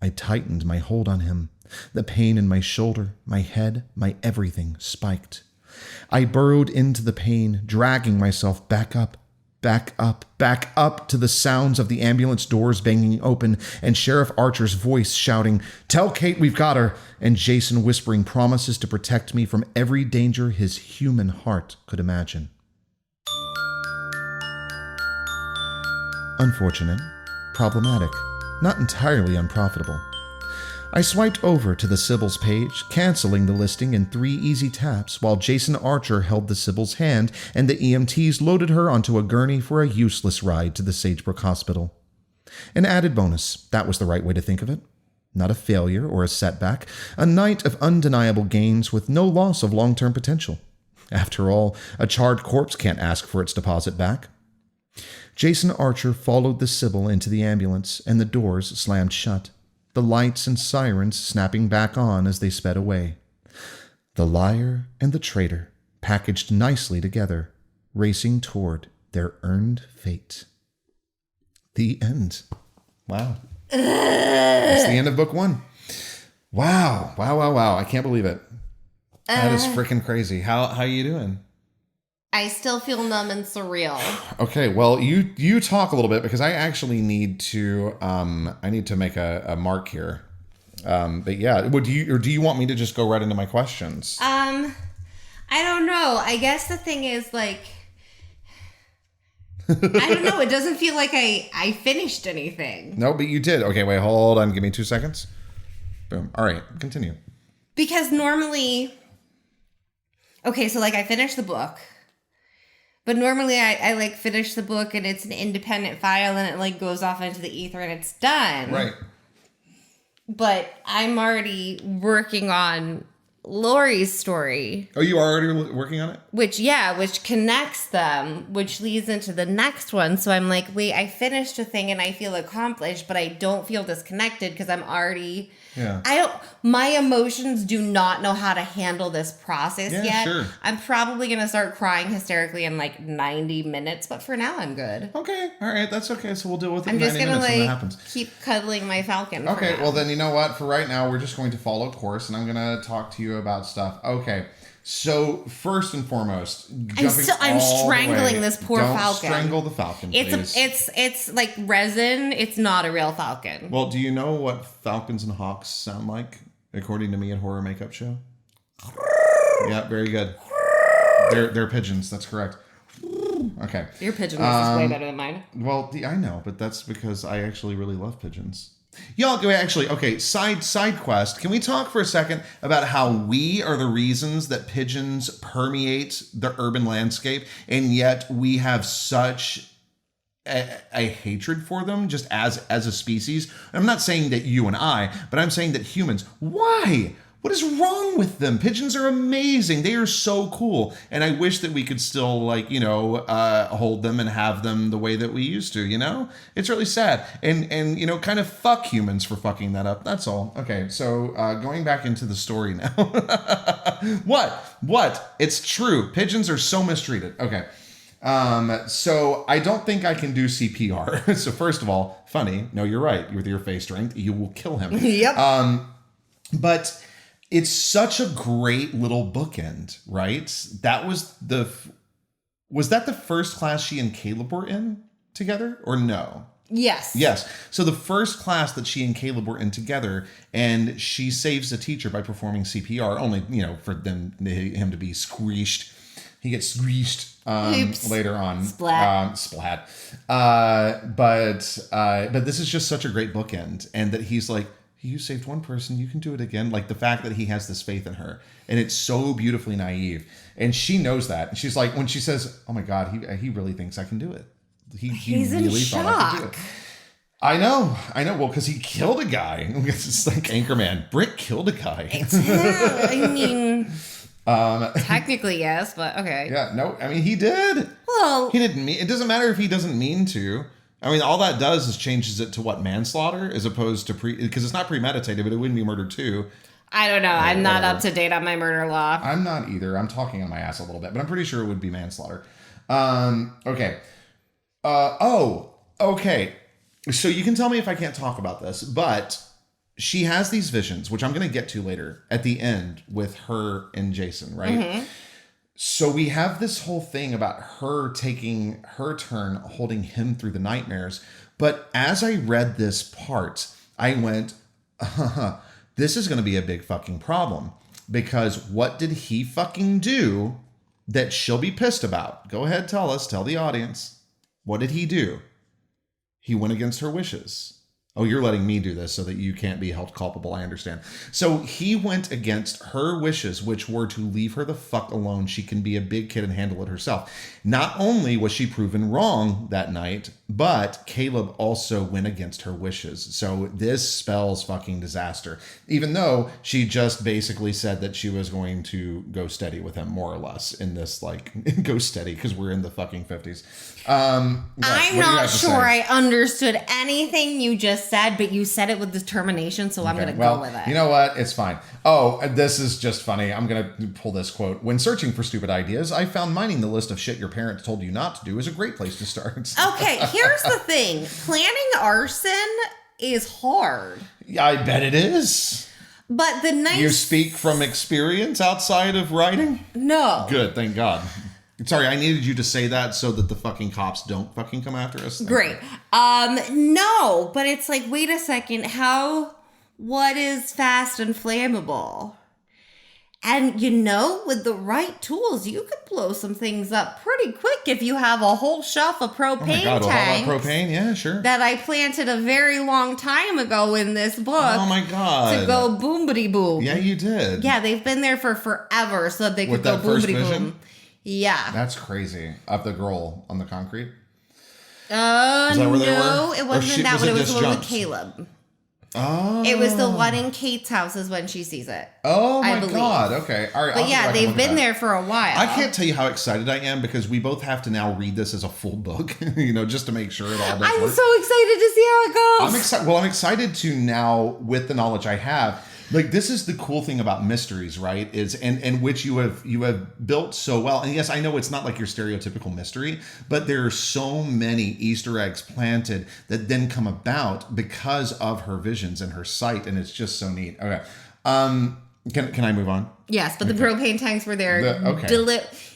I tightened my hold on him. The pain in my shoulder, my head, my everything spiked. I burrowed into the pain, dragging myself back up to the sounds of the ambulance doors banging open and Sheriff Archer's voice shouting, "Tell Kate we've got her," and Jason whispering promises to protect me from every danger his human heart could imagine. Unfortunate, problematic, not entirely unprofitable. I swiped over to the Sibyl's page, canceling the listing in 3 easy taps while Jason Archer held the Sibyl's hand and the EMTs loaded her onto a gurney for a useless ride to the Sagebrook Hospital. An added bonus, that was the right way to think of it. Not a failure or a setback, a night of undeniable gains with no loss of long-term potential. After all, a charred corpse can't ask for its deposit back. Jason Archer followed the Sibyl into the ambulance, and the doors slammed shut, the lights and sirens snapping back on as they sped away. The liar and the traitor, packaged nicely together, racing toward their earned fate. The end. Wow. That's the end of book 1. Wow. I can't believe it. That is freaking crazy. How you doing? I still feel numb and surreal. Okay, well, you talk a little bit because I actually need to make a mark here. But yeah, do you want me to just go right into my questions? I don't know. I guess the thing is like I don't know. It doesn't feel like I finished anything. No, but you did. Okay, wait, hold on. Give me 2 seconds. Boom. All right, continue. Because normally, okay, so like I finished the book. But normally I like finish the book and it's an independent file and it like goes off into the ether and it's done. Right. But I'm already working on Laurie's story. Oh, you are already working on it? Which connects them, which leads into the next one. So I'm like, wait, I finished a thing and I feel accomplished, but I don't feel disconnected because I'm already... Yeah. My emotions do not know how to handle this process yet. Sure. I'm probably going to start crying hysterically in like 90 minutes, but for now I'm good. Okay. All right. That's okay. So we'll deal with it I'm in just 90 going minutes when that to happens. keep cuddling my falcon. Okay. Well, then you know what? For right now, we're just going to follow course and I'm going to talk to you about stuff. Okay. So first and foremost, I'm strangling this poor falcon. Don't strangle the falcon, please. It's like resin. It's not a real falcon. Well, do you know what falcons and hawks sound like, according to me at Horror Makeup Show? Yeah, very good. They're pigeons. That's correct. Okay. Your pigeon voice is way better than mine. Well, I know, but that's because I actually really love pigeons. Y'all, actually, okay, side quest. Can we talk for a second about how we are the reasons that pigeons permeate the urban landscape, and yet we have such a hatred for them just as a species? I'm not saying that you and I, but I'm saying that humans. Why? What is wrong with them? Pigeons are amazing. They are so cool. And I wish that we could still, like, hold them and have them the way that we used to, It's really sad. And kind of fuck humans for fucking that up. That's all. Okay, so going back into the story now. What? It's true. Pigeons are so mistreated. Okay. So I don't think I can do CPR. So first of all, funny. No, you're right. With your face strength, you will kill him. Yep. But... it's such a great little bookend, right? Was that the first class she and Caleb were in together, or no? Yes. Yes. So the first class that she and Caleb were in together, and she saves the teacher by performing CPR, only, for him to be squeezed. He gets squeezed later on. Splat. But this is just such a great bookend, and that he's like, you saved one person, you can do it again. Like the fact that he has this faith in her, and it's so beautifully naive, and she knows that. And she's like, when she says, "Oh my God, he really thinks I can do it." He's really in shock. Thought I could do it. I know. Well, because he killed a guy. It's like Anchorman. Brick killed a guy. I mean, technically yes, but okay. Yeah. No. I mean, he did. Well, he didn't mean. It doesn't matter if he doesn't mean to. I mean, all that does is changes it to what, manslaughter, as opposed to because it's not premeditated, but it wouldn't be murder too. I don't know. I'm not up to date on my murder law. I'm not either. I'm talking on my ass a little bit, but I'm pretty sure it would be manslaughter. Okay. Okay. So you can tell me if I can't talk about this, but she has these visions, which I'm going to get to later at the end with her and Jason, right? Mm-hmm. So we have this whole thing about her taking her turn holding him through the nightmares. But as I read this part, I went, this is going to be a big fucking problem. Because what did he fucking do that she'll be pissed about? Go ahead, tell the audience. What did he do? He went against her wishes. Oh, you're letting me do this so that you can't be held culpable. I understand. So he went against her wishes, which were to leave her the fuck alone. She can be a big kid and handle it herself. Not only was she proven wrong that night, but Caleb also went against her wishes. So this spells fucking disaster. Even though she just basically said that she was going to go steady with him, more or less, in this, like, go steady, because we're in the fucking 50s. I'm not sure I understood anything you just said, but you said it with determination, so I'm going to go with it. You know what? It's fine. Oh, this is just funny. I'm going to pull this quote. When searching for stupid ideas, I found mining the list of shit your parents told you not to do is a great place to start. Okay, here's the thing. Planning arson is hard. Yeah, I bet it is. But the nice... You speak from experience outside of writing? No. Good, thank God. Sorry, I needed you to say that so that the fucking cops don't fucking come after us. Great. No, but it's like, wait a second, what is fast and flammable? And with the right tools, you could blow some things up pretty quick if you have a whole shelf of propane Oh my God, tanks. all about propane? Yeah, sure. That I planted a very long time ago in this book. Oh my God. To go boomity boom. Yeah, you did. Yeah, they've been there for forever so that they could go boomity boom. Yeah. That's crazy. Of the girl on the concrete? Is that where they were? It wasn't that one. It was the one with Caleb. Oh. It was the one in Kate's house is when she sees it. Oh my God. Okay. All right. But yeah, they've been there for a while. I can't tell you how excited I am because we both have to now read this as a full book, just to make sure it all does I'm work. so excited to see how it goes. I'm excited. Well, I'm excited to now, with the knowledge I have, like this is the cool thing about mysteries, right? Is and which you have built so well. And yes, I know it's not like your stereotypical mystery, but there are so many Easter eggs planted that then come about because of her visions and her sight, and it's just so neat. Okay, can I move on? Yes, but the propane tanks were there. Okay,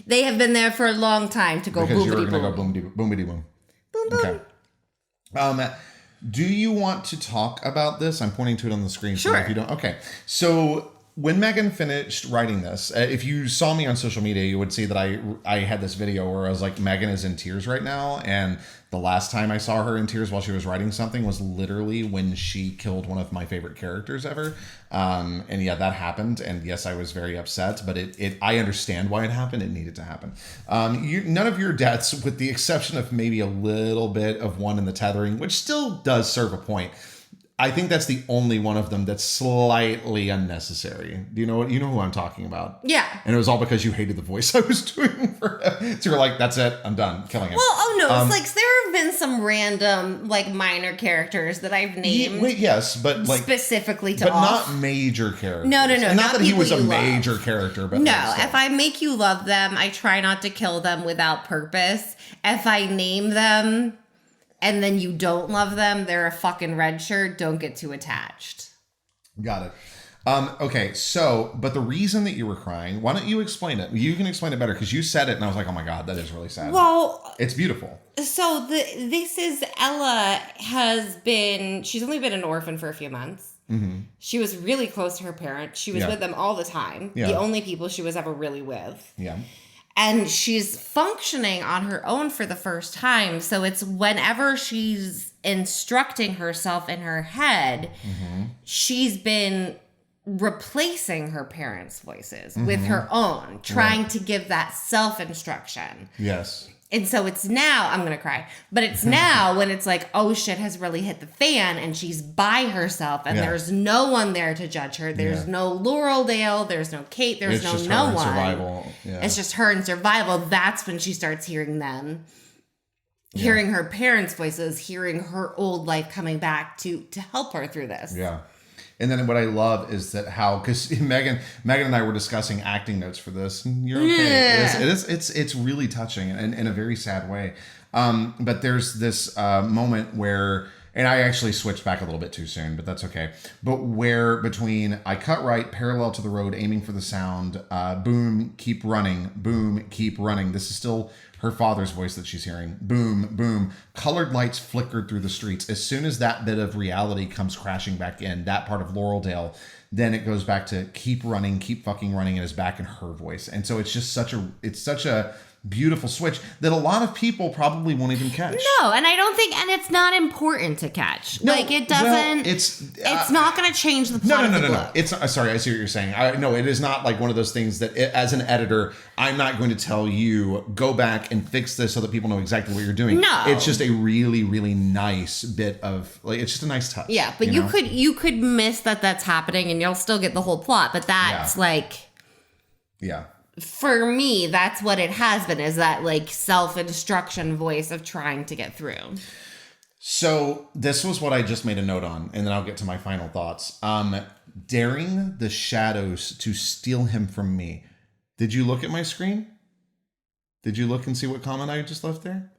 they have been there for a long time to go boomity boom. Because you were going to go boomity boom. Boom boom. Okay. Do you want to talk about this? I'm pointing to it on the screen. Sure. So if you don't, okay. So when Megan finished writing this, if you saw me on social media, you would see that I had this video where I was like, Megan is in tears right now. And the last time I saw her in tears while she was writing something was literally when she killed one of my favorite characters ever. And yeah, that happened. And yes, I was very upset, but I understand why it happened. It needed to happen. None of your deaths, with the exception of maybe a little bit of one in the tethering, which still does serve a point. I think that's the only one of them that's slightly unnecessary. Do you know who I'm talking about? Yeah. And it was all because you hated the voice I was doing for him. So you're like, that's it, I'm done killing him. Well, it's like there have been some random like minor characters that I've named. Yes, but like specifically to but off. Not major characters. No. And not that he was a major love. Character, but no. If I make you love them, I try not to kill them without purpose. If I name them and then you don't love them, they're a fucking red shirt. Don't get too attached. Got it. Okay, so, but the reason that you were crying, why don't you explain it? You can explain it better because you said it and I was like, oh my God, that is really sad. Well, it's beautiful. So this is Ella she's only been an orphan for a few months. Mm-hmm. She was really close to her parents. She was with them all the time. Yeah. The only people she was ever really with. Yeah. And she's functioning on her own for the first time. So it's whenever she's instructing herself in her head, she's been replacing her parents' voices with her own, trying to give that self-instruction. Yes. And so it's now, I'm going to cry, but it's now when it's like, oh shit has really hit the fan and she's by herself and there's no one there to judge her. There's no Laurel Dale. There's no Kate. There's no one. Survival. Yeah. It's just her in survival. That's when she starts hearing them, hearing her parents' voices, hearing her old life coming back to help her through this. Yeah. And then what I love is that because Megan and I were discussing acting notes for this. And you're okay. Yeah. It's really touching and in a very sad way. But there's this moment where, and I actually switched back a little bit too soon, but that's okay. But where between I cut right, parallel to the road, aiming for the sound, boom, keep running, boom, keep running. This is still her father's voice that she's hearing. Boom, boom. Colored lights flickered through the streets. As soon as that bit of reality comes crashing back in, that part of Laureldale, then it goes back to keep running, keep fucking running, and is back in her voice. And so it's just such a beautiful switch that a lot of people probably won't even catch. No, and I don't think, and it's not important to catch. No, like it doesn't. Well, it's not going to change the plot. No. It's sorry, I see what you're saying. No, it is not like one of those things that as an editor, I'm not going to tell you go back and fix this so that people know exactly what you're doing. No, it's just a really, really nice bit of like it's just a nice touch. Yeah, but you could miss that's happening and you'll still get the whole plot. But that's yeah. For me, that's what it has been, is that like self-instruction voice of trying to get through. So this was what I just made a note on, and then I'll get to my final thoughts. Daring the shadows to steal him from me. Did you look at my screen? Did you look and see what comment I just left there?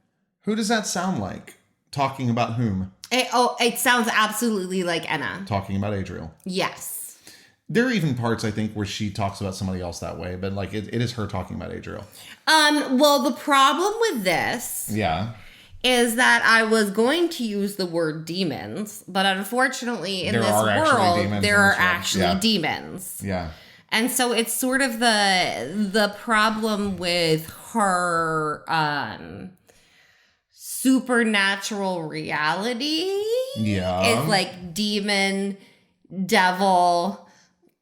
Who does that sound like? Talking about whom? It sounds absolutely like Anna. Talking about Adriel. Yes. There are even parts, I think, where she talks about somebody else that way, but like it is her talking about Adriel. Well, the problem with this is that I was going to use the word demons, but unfortunately in this world, there are actually demons. Yeah. And so it's sort of the problem with her supernatural reality. Yeah. It's like demon, devil,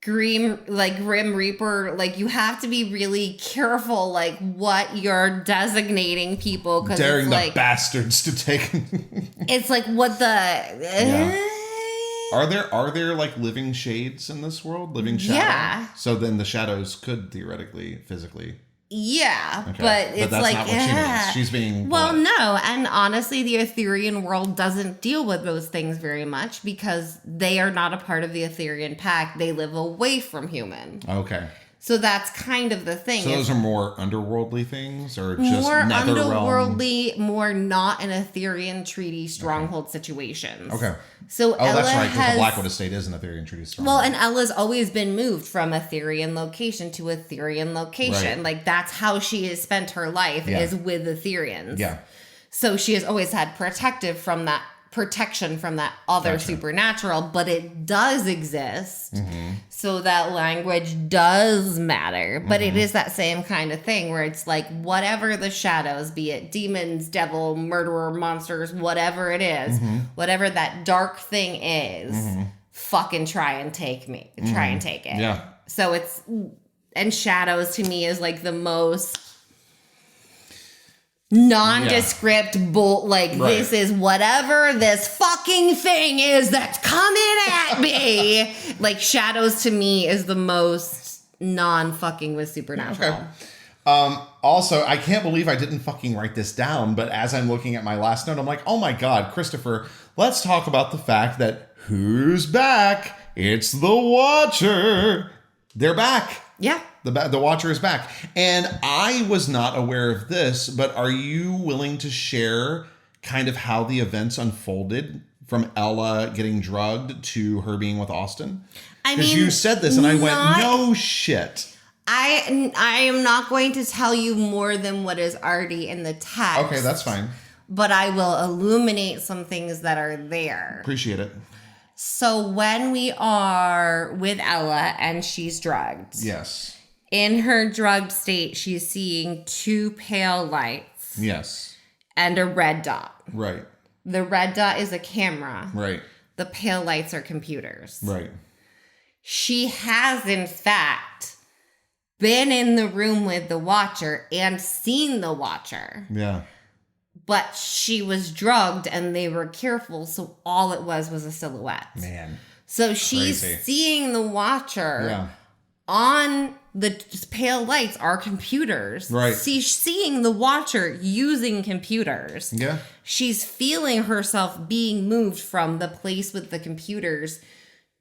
Grim Reaper. Like, you have to be really careful, like, what you're designating people. Cause daring it's the bastards to take. It's like what the. Are there like living shades in this world? Living shadows? Yeah. So then the shadows could theoretically, physically. Yeah, okay. But it's that's like not what she means. She's being no, and honestly, the Etherean world doesn't deal with those things very much because they are not a part of the Etherean pack. They live away from human. Okay. So that's kind of the thing. So those are more underworldly things, or just more underworldly, more not an Etherean treaty stronghold situations. Okay. So Ella that's right, because the Blackwood Estate is an Etherean treaty stronghold. Well, and Ella's always been moved from Etherean location to Etherean location. Right. Like, that's how she has spent her life, is with Ethereans. Yeah. So she has always had protection from that other supernatural, but it does exist. Mm-hmm. So that language does matter. But it is that same kind of thing where it's like, whatever the shadows, be it demons, devil, murderer, monsters, whatever it is, whatever that dark thing is, fucking try and take it. Yeah. So and shadows to me is like the most nondescript this is whatever this fucking thing is that's coming at me. Like, shadows to me is the most non-fucking with supernatural. Okay. Also, I can't believe I didn't fucking write this down, but as I'm looking at my last note, I'm like, oh my God, Christopher, let's talk about the fact that who's back? It's the Watcher. They're back. Yeah. The Watcher is back. And I was not aware of this, but are you willing to share kind of how the events unfolded from Ella getting drugged to her being with Austin? Because you said this and I went, no shit. I am not going to tell you more than what is already in the text. Okay, that's fine. But I will illuminate some things that are there. Appreciate it. So when we are with Ella and she's drugged. Yes. In her drugged state, she's seeing two pale lights. Yes. And a red dot. Right. The red dot is a camera. Right. The pale lights are computers. Right. She has, in fact, been in the room with the Watcher and seen the Watcher. Yeah. But she was drugged and they were careful, so all it was a silhouette. Man. So she's seeing the Watcher on the pale lights are computers. Right. She's seeing the Watcher using computers. Yeah. She's feeling herself being moved from the place with the computers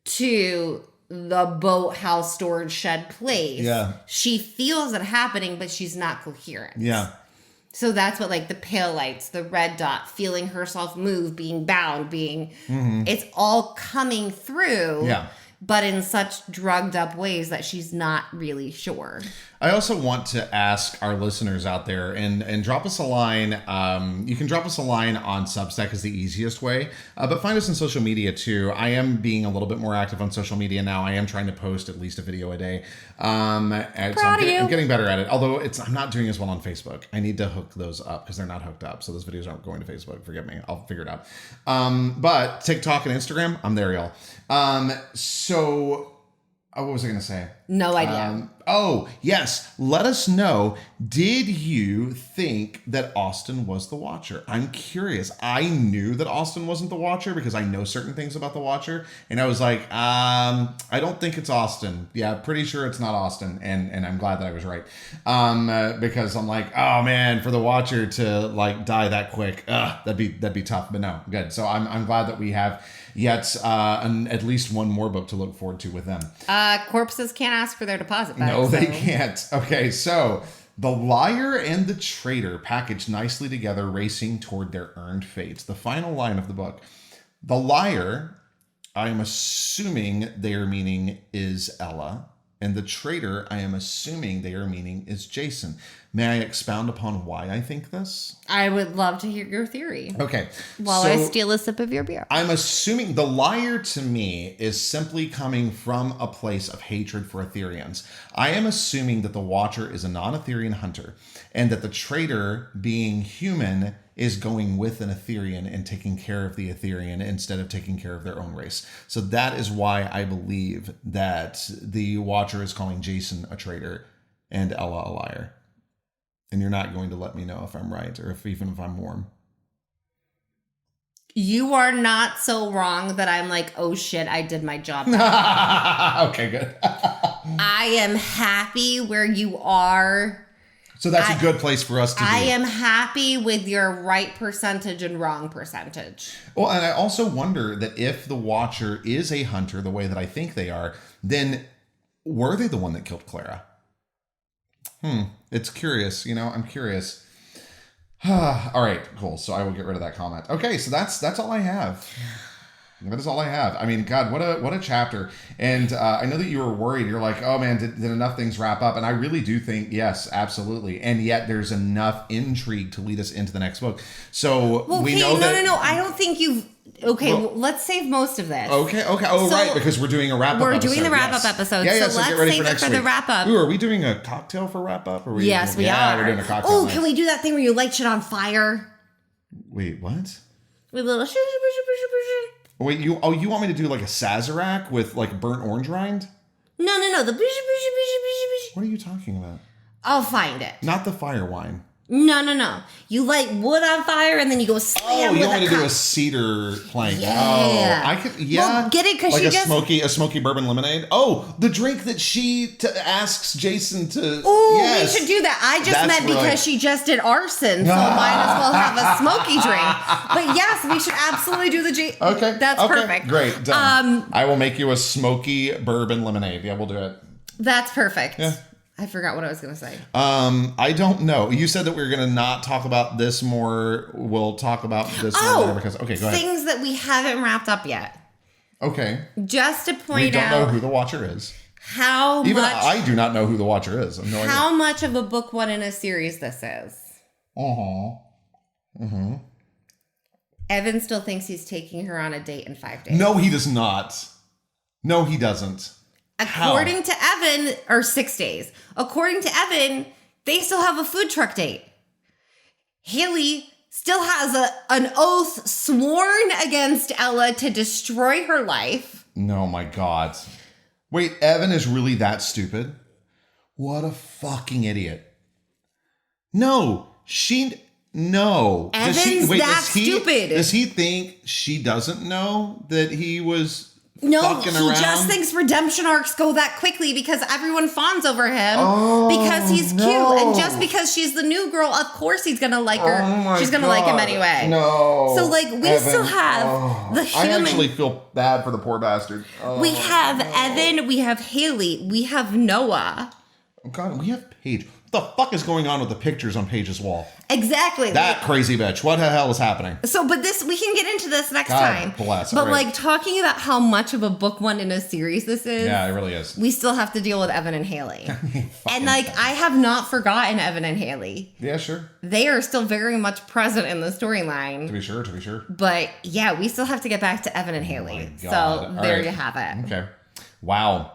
to the boathouse storage shed place. Yeah. She feels it happening, but she's not coherent. Yeah. So that's what, like, the pale lights, the red dot, feeling herself move, being bound, it's all coming through. Yeah. But in such drugged up ways that she's not really sure. I also want to ask our listeners out there and drop us a line. You can drop us a line on Substack is the easiest way, but find us on social media too. I am being a little bit more active on social media now. I am trying to post at least a video a day. I'm getting better at it. Although I'm not doing as well on Facebook. I need to hook those up because they're not hooked up. So those videos aren't going to Facebook. Forgive me. I'll figure it out. But TikTok and Instagram, I'm there, y'all. What was I going to say? No idea. Oh, yes. Let us know. Did you think that Austin was the Watcher? I'm curious. I knew that Austin wasn't the Watcher because I know certain things about the Watcher. And I was like, I don't think it's Austin. Yeah, pretty sure it's not Austin. And I'm glad that I was right. Because I'm like, oh man, for the Watcher to like die that quick, that'd be tough. But no, good. So I'm glad that we have yet at least one more book to look forward to with them. Corpses can't ask for their deposit back. No, they can't. Okay, so the liar and the traitor packaged nicely together, racing toward their earned fates. The final line of the book. The liar, I am assuming their meaning is Ella. And the traitor, I am assuming their meaning is Jason. May I expound upon why I think this? I would love to hear your theory. Okay. While I steal a sip of your beer. I'm assuming the liar to me is simply coming from a place of hatred for Etherians. I am assuming that the Watcher is a non-Etherian hunter and that the traitor, being human, is going with an Etherian and taking care of the Etherian instead of taking care of their own race. So that is why I believe that the Watcher is calling Jason a traitor and Ella a liar. And you're not going to let me know if I'm right or even if I'm warm. You are not so wrong that I'm like, oh shit, I did my job. Okay, good. I am happy where you are. So that's a good place for us to be. I am happy with your right percentage and wrong percentage. Well, and I also wonder that if the Watcher is a hunter the way that I think they are, then were they the one that killed Clara? It's curious. I'm curious. All right, cool. So I will get rid of that comment. Okay, so that's all I have. That is all I have. I mean, God, what a chapter. And I know that you were worried. You're like, oh man, did enough things wrap up? And I really do think, yes, absolutely. And yet there's enough intrigue to lead us into the next book. So we know that... No. I don't think you've... Okay, well, let's save most of this. Okay. Oh, so right, because we're doing a wrap-up episode. We're doing the wrap-up episode. Yeah, so let's get ready for the wrap-up. Ooh, are we doing a cocktail for wrap-up? Yes, we are. Yeah, we're doing a cocktail. Oh, can we do that thing where you light shit on fire? Wait, what? With a little... Wait, you want me to do like a Sazerac with like burnt orange rind? No. The... What are you talking about? I'll find it. Not the fire wine. No. You light wood on fire and then you go slam with a cup. Oh, you want me to do a cedar plank? Yeah. Oh, I could. Yeah. Well, get it because like she a smoky bourbon lemonade. Oh, the drink that she asks Jason to. Oh, yes. we should do that. I just meant because she just did arson, so might as well have a smoky drink. But yes, we should absolutely do the Okay, that's perfect. Great. Done. I will make you a smoky bourbon lemonade. Yeah, we'll do it. That's perfect. Yeah. I forgot what I was going to say. I don't know. You said that we were going to not talk about this more. We'll talk about this more later because... Okay, go ahead. Things that we haven't wrapped up yet. Okay. Just to point out... We don't know who the Watcher is. Even I do not know who the Watcher is. I have no idea. How much of a book one in a series this is. Evan still thinks he's taking her on a date in 5 days. No, he does not. No, he doesn't. According to Evan, or 6 days. According to Evan, they still have a food truck date. Haley still has an oath sworn against Ella to destroy her life. No, my God. Wait, Evan is really that stupid? What a fucking idiot. No. Evan's stupid. Does he think she doesn't know that he was... No, he just thinks redemption arcs go that quickly because everyone fawns over him because he's cute. And just because she's the new girl, of course he's going to like her. She's going to like him anyway. No. So, like, we still have the human... I actually feel bad for the poor bastard. We have Evan, we have Haley, we have Noah. Oh, God, we have Paige. What the fuck is going on with the pictures on Paige's wall? Exactly. That crazy bitch. What the hell is happening? So, but we can get into this next God time. Bless. But like talking about how much of a book one in a series this is. Yeah, it really is. We still have to deal with Evan and Haley. And like, I have not forgotten Evan and Haley. Yeah, sure. They are still very much present in the storyline. To be sure. But yeah, we still have to get back to Evan and Haley. Oh my God. So there you have it. Okay. Wow.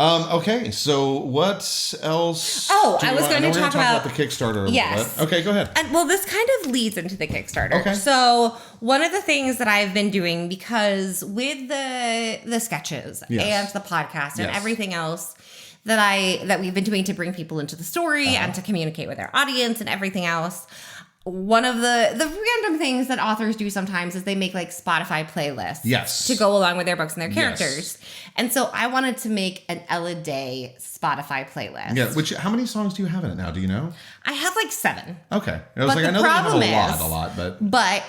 Okay, so what else? I was going to talk about the Kickstarter a little bit. Okay, go ahead. And well, this kind of leads into the Kickstarter. Okay. So one of the things that I've been doing, because with the sketches and the podcast and everything else that we've been doing to bring people into the story and to communicate with our audience and everything else, one of the random things that authors do sometimes is they make like Spotify playlists to go along with their books and their characters. And so I wanted to make an Ella Day Spotify playlist. Yeah, how many songs do you have in it now? Do you know? I have like 7. Okay. I was like, I know that you have a lot, but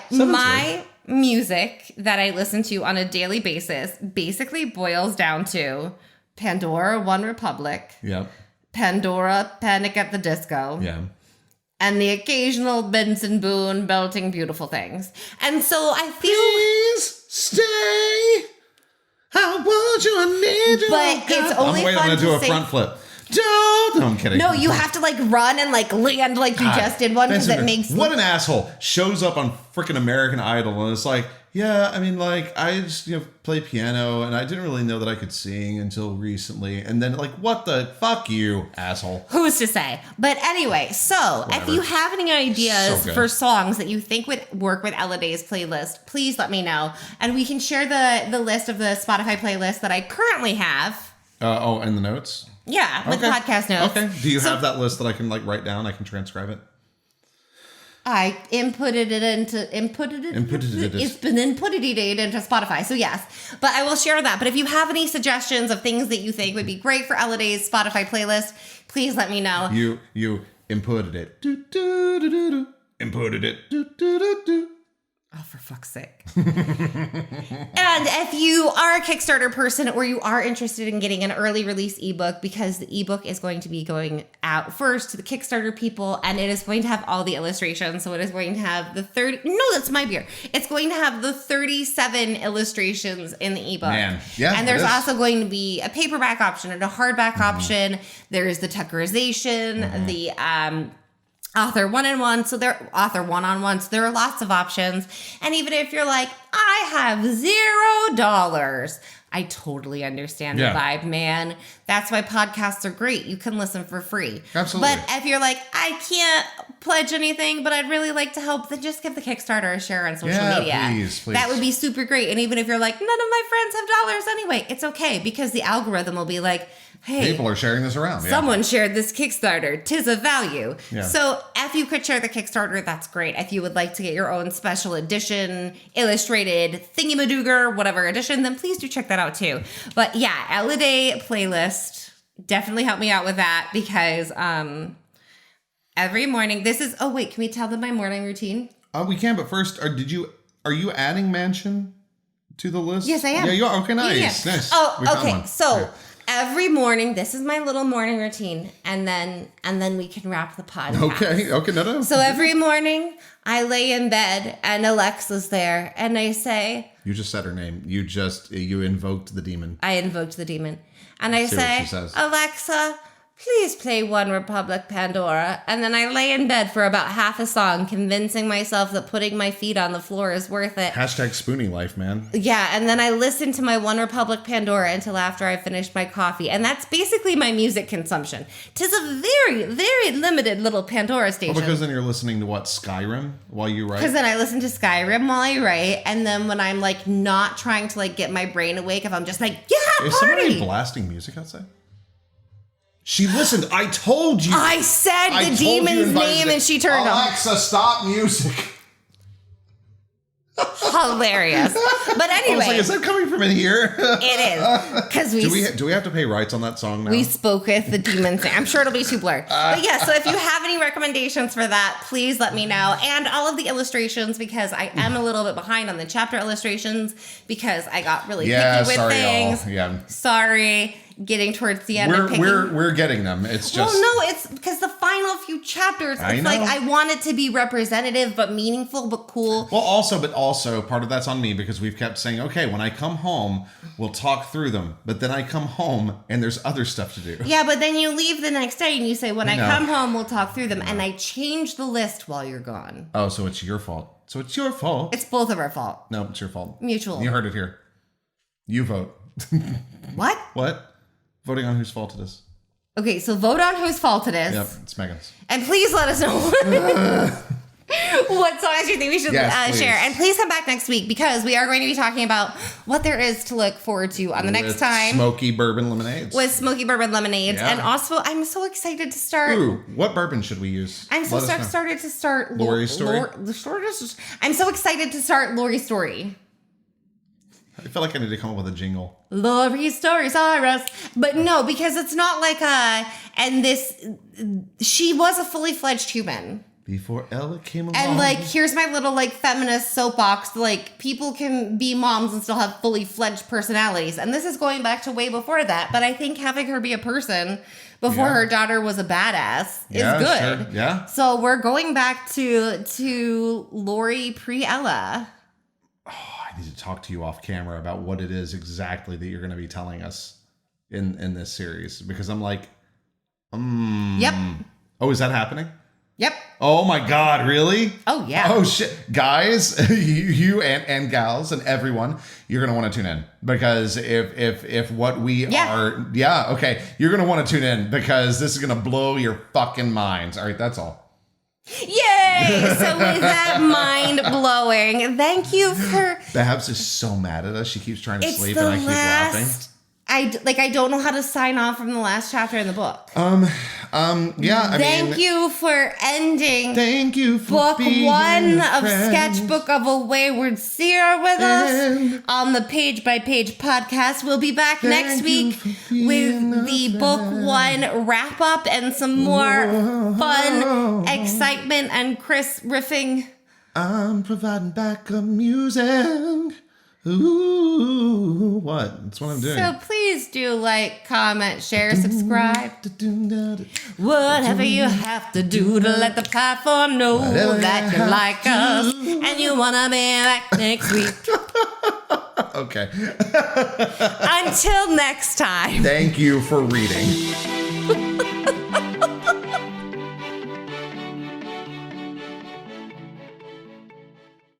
my music that I listen to on a daily basis basically boils down to Pandora, One Republic. Yep. Pandora, Panic at the Disco. Yeah. And the occasional Benson Boone belting beautiful things. And so I feel... Please Stay. I want you, I need you. But it's only fun I'm going to do a say, front flip. Don't. No, I'm kidding. No, you have to like run and like land like you just did one because it makes. What an asshole shows up on freaking American Idol and it's like, yeah, I mean, like I just play piano and I didn't really know that I could sing until recently, and then like, what the fuck, you asshole? Who's to say? But anyway, so if you have any ideas for songs that you think would work with Ella Day's playlist, please let me know, and we can share the list of the Spotify playlist that I currently have. And the notes. Yeah, with podcast notes. Okay. Do you have that list that I can like write down? I can transcribe it. I inputted it. It's been inputted into Spotify, so yes. But I will share that. But if you have any suggestions of things that you think would be great for Ella Day's Spotify playlist, please let me know. You inputted it. Inputted it. Oh, for fuck's sake. And if you are a Kickstarter person or you are interested in getting an early release ebook, because the ebook is going to be going out first to the Kickstarter people, and it is going to have all the illustrations. So it is going to have the 30. No, that's my beer. It's going to have the 37 illustrations in the ebook. Man. Yeah. And there's also going to be a paperback option and a hardback option. There's the Tuckerization, the author one-on-one, so there are lots of options. And even if you're like, I have $0, I totally understand the vibe, man. That's why podcasts are great. You can listen for free. Absolutely. But if you're like, I can't pledge anything, but I'd really like to help, then just give the Kickstarter a share on social media. Please. That would be super great. And even if you're like, none of my friends have dollars anyway, it's okay, because the algorithm will be like, hey, people are sharing this around. Someone shared this Kickstarter. 'Tis of value. Yeah. So if you could share the Kickstarter, that's great. If you would like to get your own special edition, illustrated thingy-madooger, whatever edition, then please do check that out too. But yeah, Ella Day playlist. Definitely help me out with that, because every morning, can we tell them my morning routine? We can, but first, are you adding Mansion to the list? Yes, I am. Yeah, you are. Okay, nice. Yeah. Nice. Oh, okay. So every morning, this is my little morning routine, and then we can wrap the podcast. Okay, no. So every morning, I lay in bed, and Alexa's there, and I say... You just said her name. You invoked the demon. I invoked the demon. And I say, Alexa, please play One Republic Pandora. And then I lay in bed for about half a song, convincing myself that putting my feet on the floor is worth it. Hashtag Spoonie life, man. Yeah, and then I listen to my One Republic Pandora until after I finish my coffee. And that's basically my music consumption. 'Tis a very, very limited little Pandora station. Well, because then you're listening to what, Skyrim while you write? Because then I listen to Skyrim while I write. And then when I'm like not trying to like get my brain awake, if I'm just like, yeah, party! Is somebody blasting music outside? She listened. I told you. I said the demon's name and she turned on. Alexa, stop music. Hilarious. But anyway. I was like, is that coming from in here? It is. Because do we have to pay rights on that song now? We spoke with the demon's name. I'm sure it'll be too blurred. But yeah, so if you have any recommendations for that, please let me know. And all of the illustrations, because I am a little bit behind on the chapter illustrations because I got really picky with things. Y'all. Yeah. Sorry. Getting towards the end, we're getting them. It's just it's because the final few chapters. It's like I want it to be representative, but meaningful, but cool. Well, also part of that's on me because we've kept saying, okay, when I come home, we'll talk through them. But then I come home and there's other stuff to do. Yeah, but then you leave the next day and you say, when I come home, we'll talk through them, and I change the list while you're gone. Oh, so it's your fault. It's both of our fault. No, it's your fault. Mutual. You heard it here. You vote. What? What? Voting on whose fault it is. Okay, so vote on whose fault it is. Yep, it's Megan's. And please let us know what songs you think we should share. And please come back next week because we are going to be talking about what there is to look forward to on the next time. Smoky bourbon lemonades. With smoky bourbon lemonades. Yeah. And also, I'm so excited to start. Ooh, what bourbon should we use? I'm so excited to start Laurie's story. I'm so excited to start Laurie's story. I feel like I need to come up with a jingle. Laurie's stories are us. But no, because it's not like she was a fully fledged human. Before Ella came along. And like, here's my little like feminist soapbox. Like, people can be moms and still have fully fledged personalities. And this is going back to way before that. But I think having her be a person before her daughter was a badass is good. Sure. Yeah. So we're going back to Laurie pre-Ella. I need to talk to you off camera about what it is exactly that you're going to be telling us in this series, because I'm like, Yep. Oh, is that happening? Yep. Oh my God, really? Oh yeah. Oh shit. Guys, you and gals and everyone, you're going to want to tune in, because if what we are, okay, you're going to want to tune in, because this is going to blow your fucking minds. All right, that's all. Yay! So with that mind blowing, thank you for. Babs is so mad at us. She keeps trying to sleep and I keep laughing. I don't know how to sign off from the last chapter in the book. Yeah. Thank you for ending. Thank you for book being 1 a of friend. Sketchbook of a Wayward Seer with us on the Page by Page podcast. We'll be back next week with the book 1 wrap up and some more fun excitement and Chris riffing. I'm providing backup music. Ooh, what? That's what I'm doing. So please do like, comment, share, subscribe. Whatever you have to do to let the platform know that you like us and you want to be back next week. Okay. Until next time. Thank you for reading.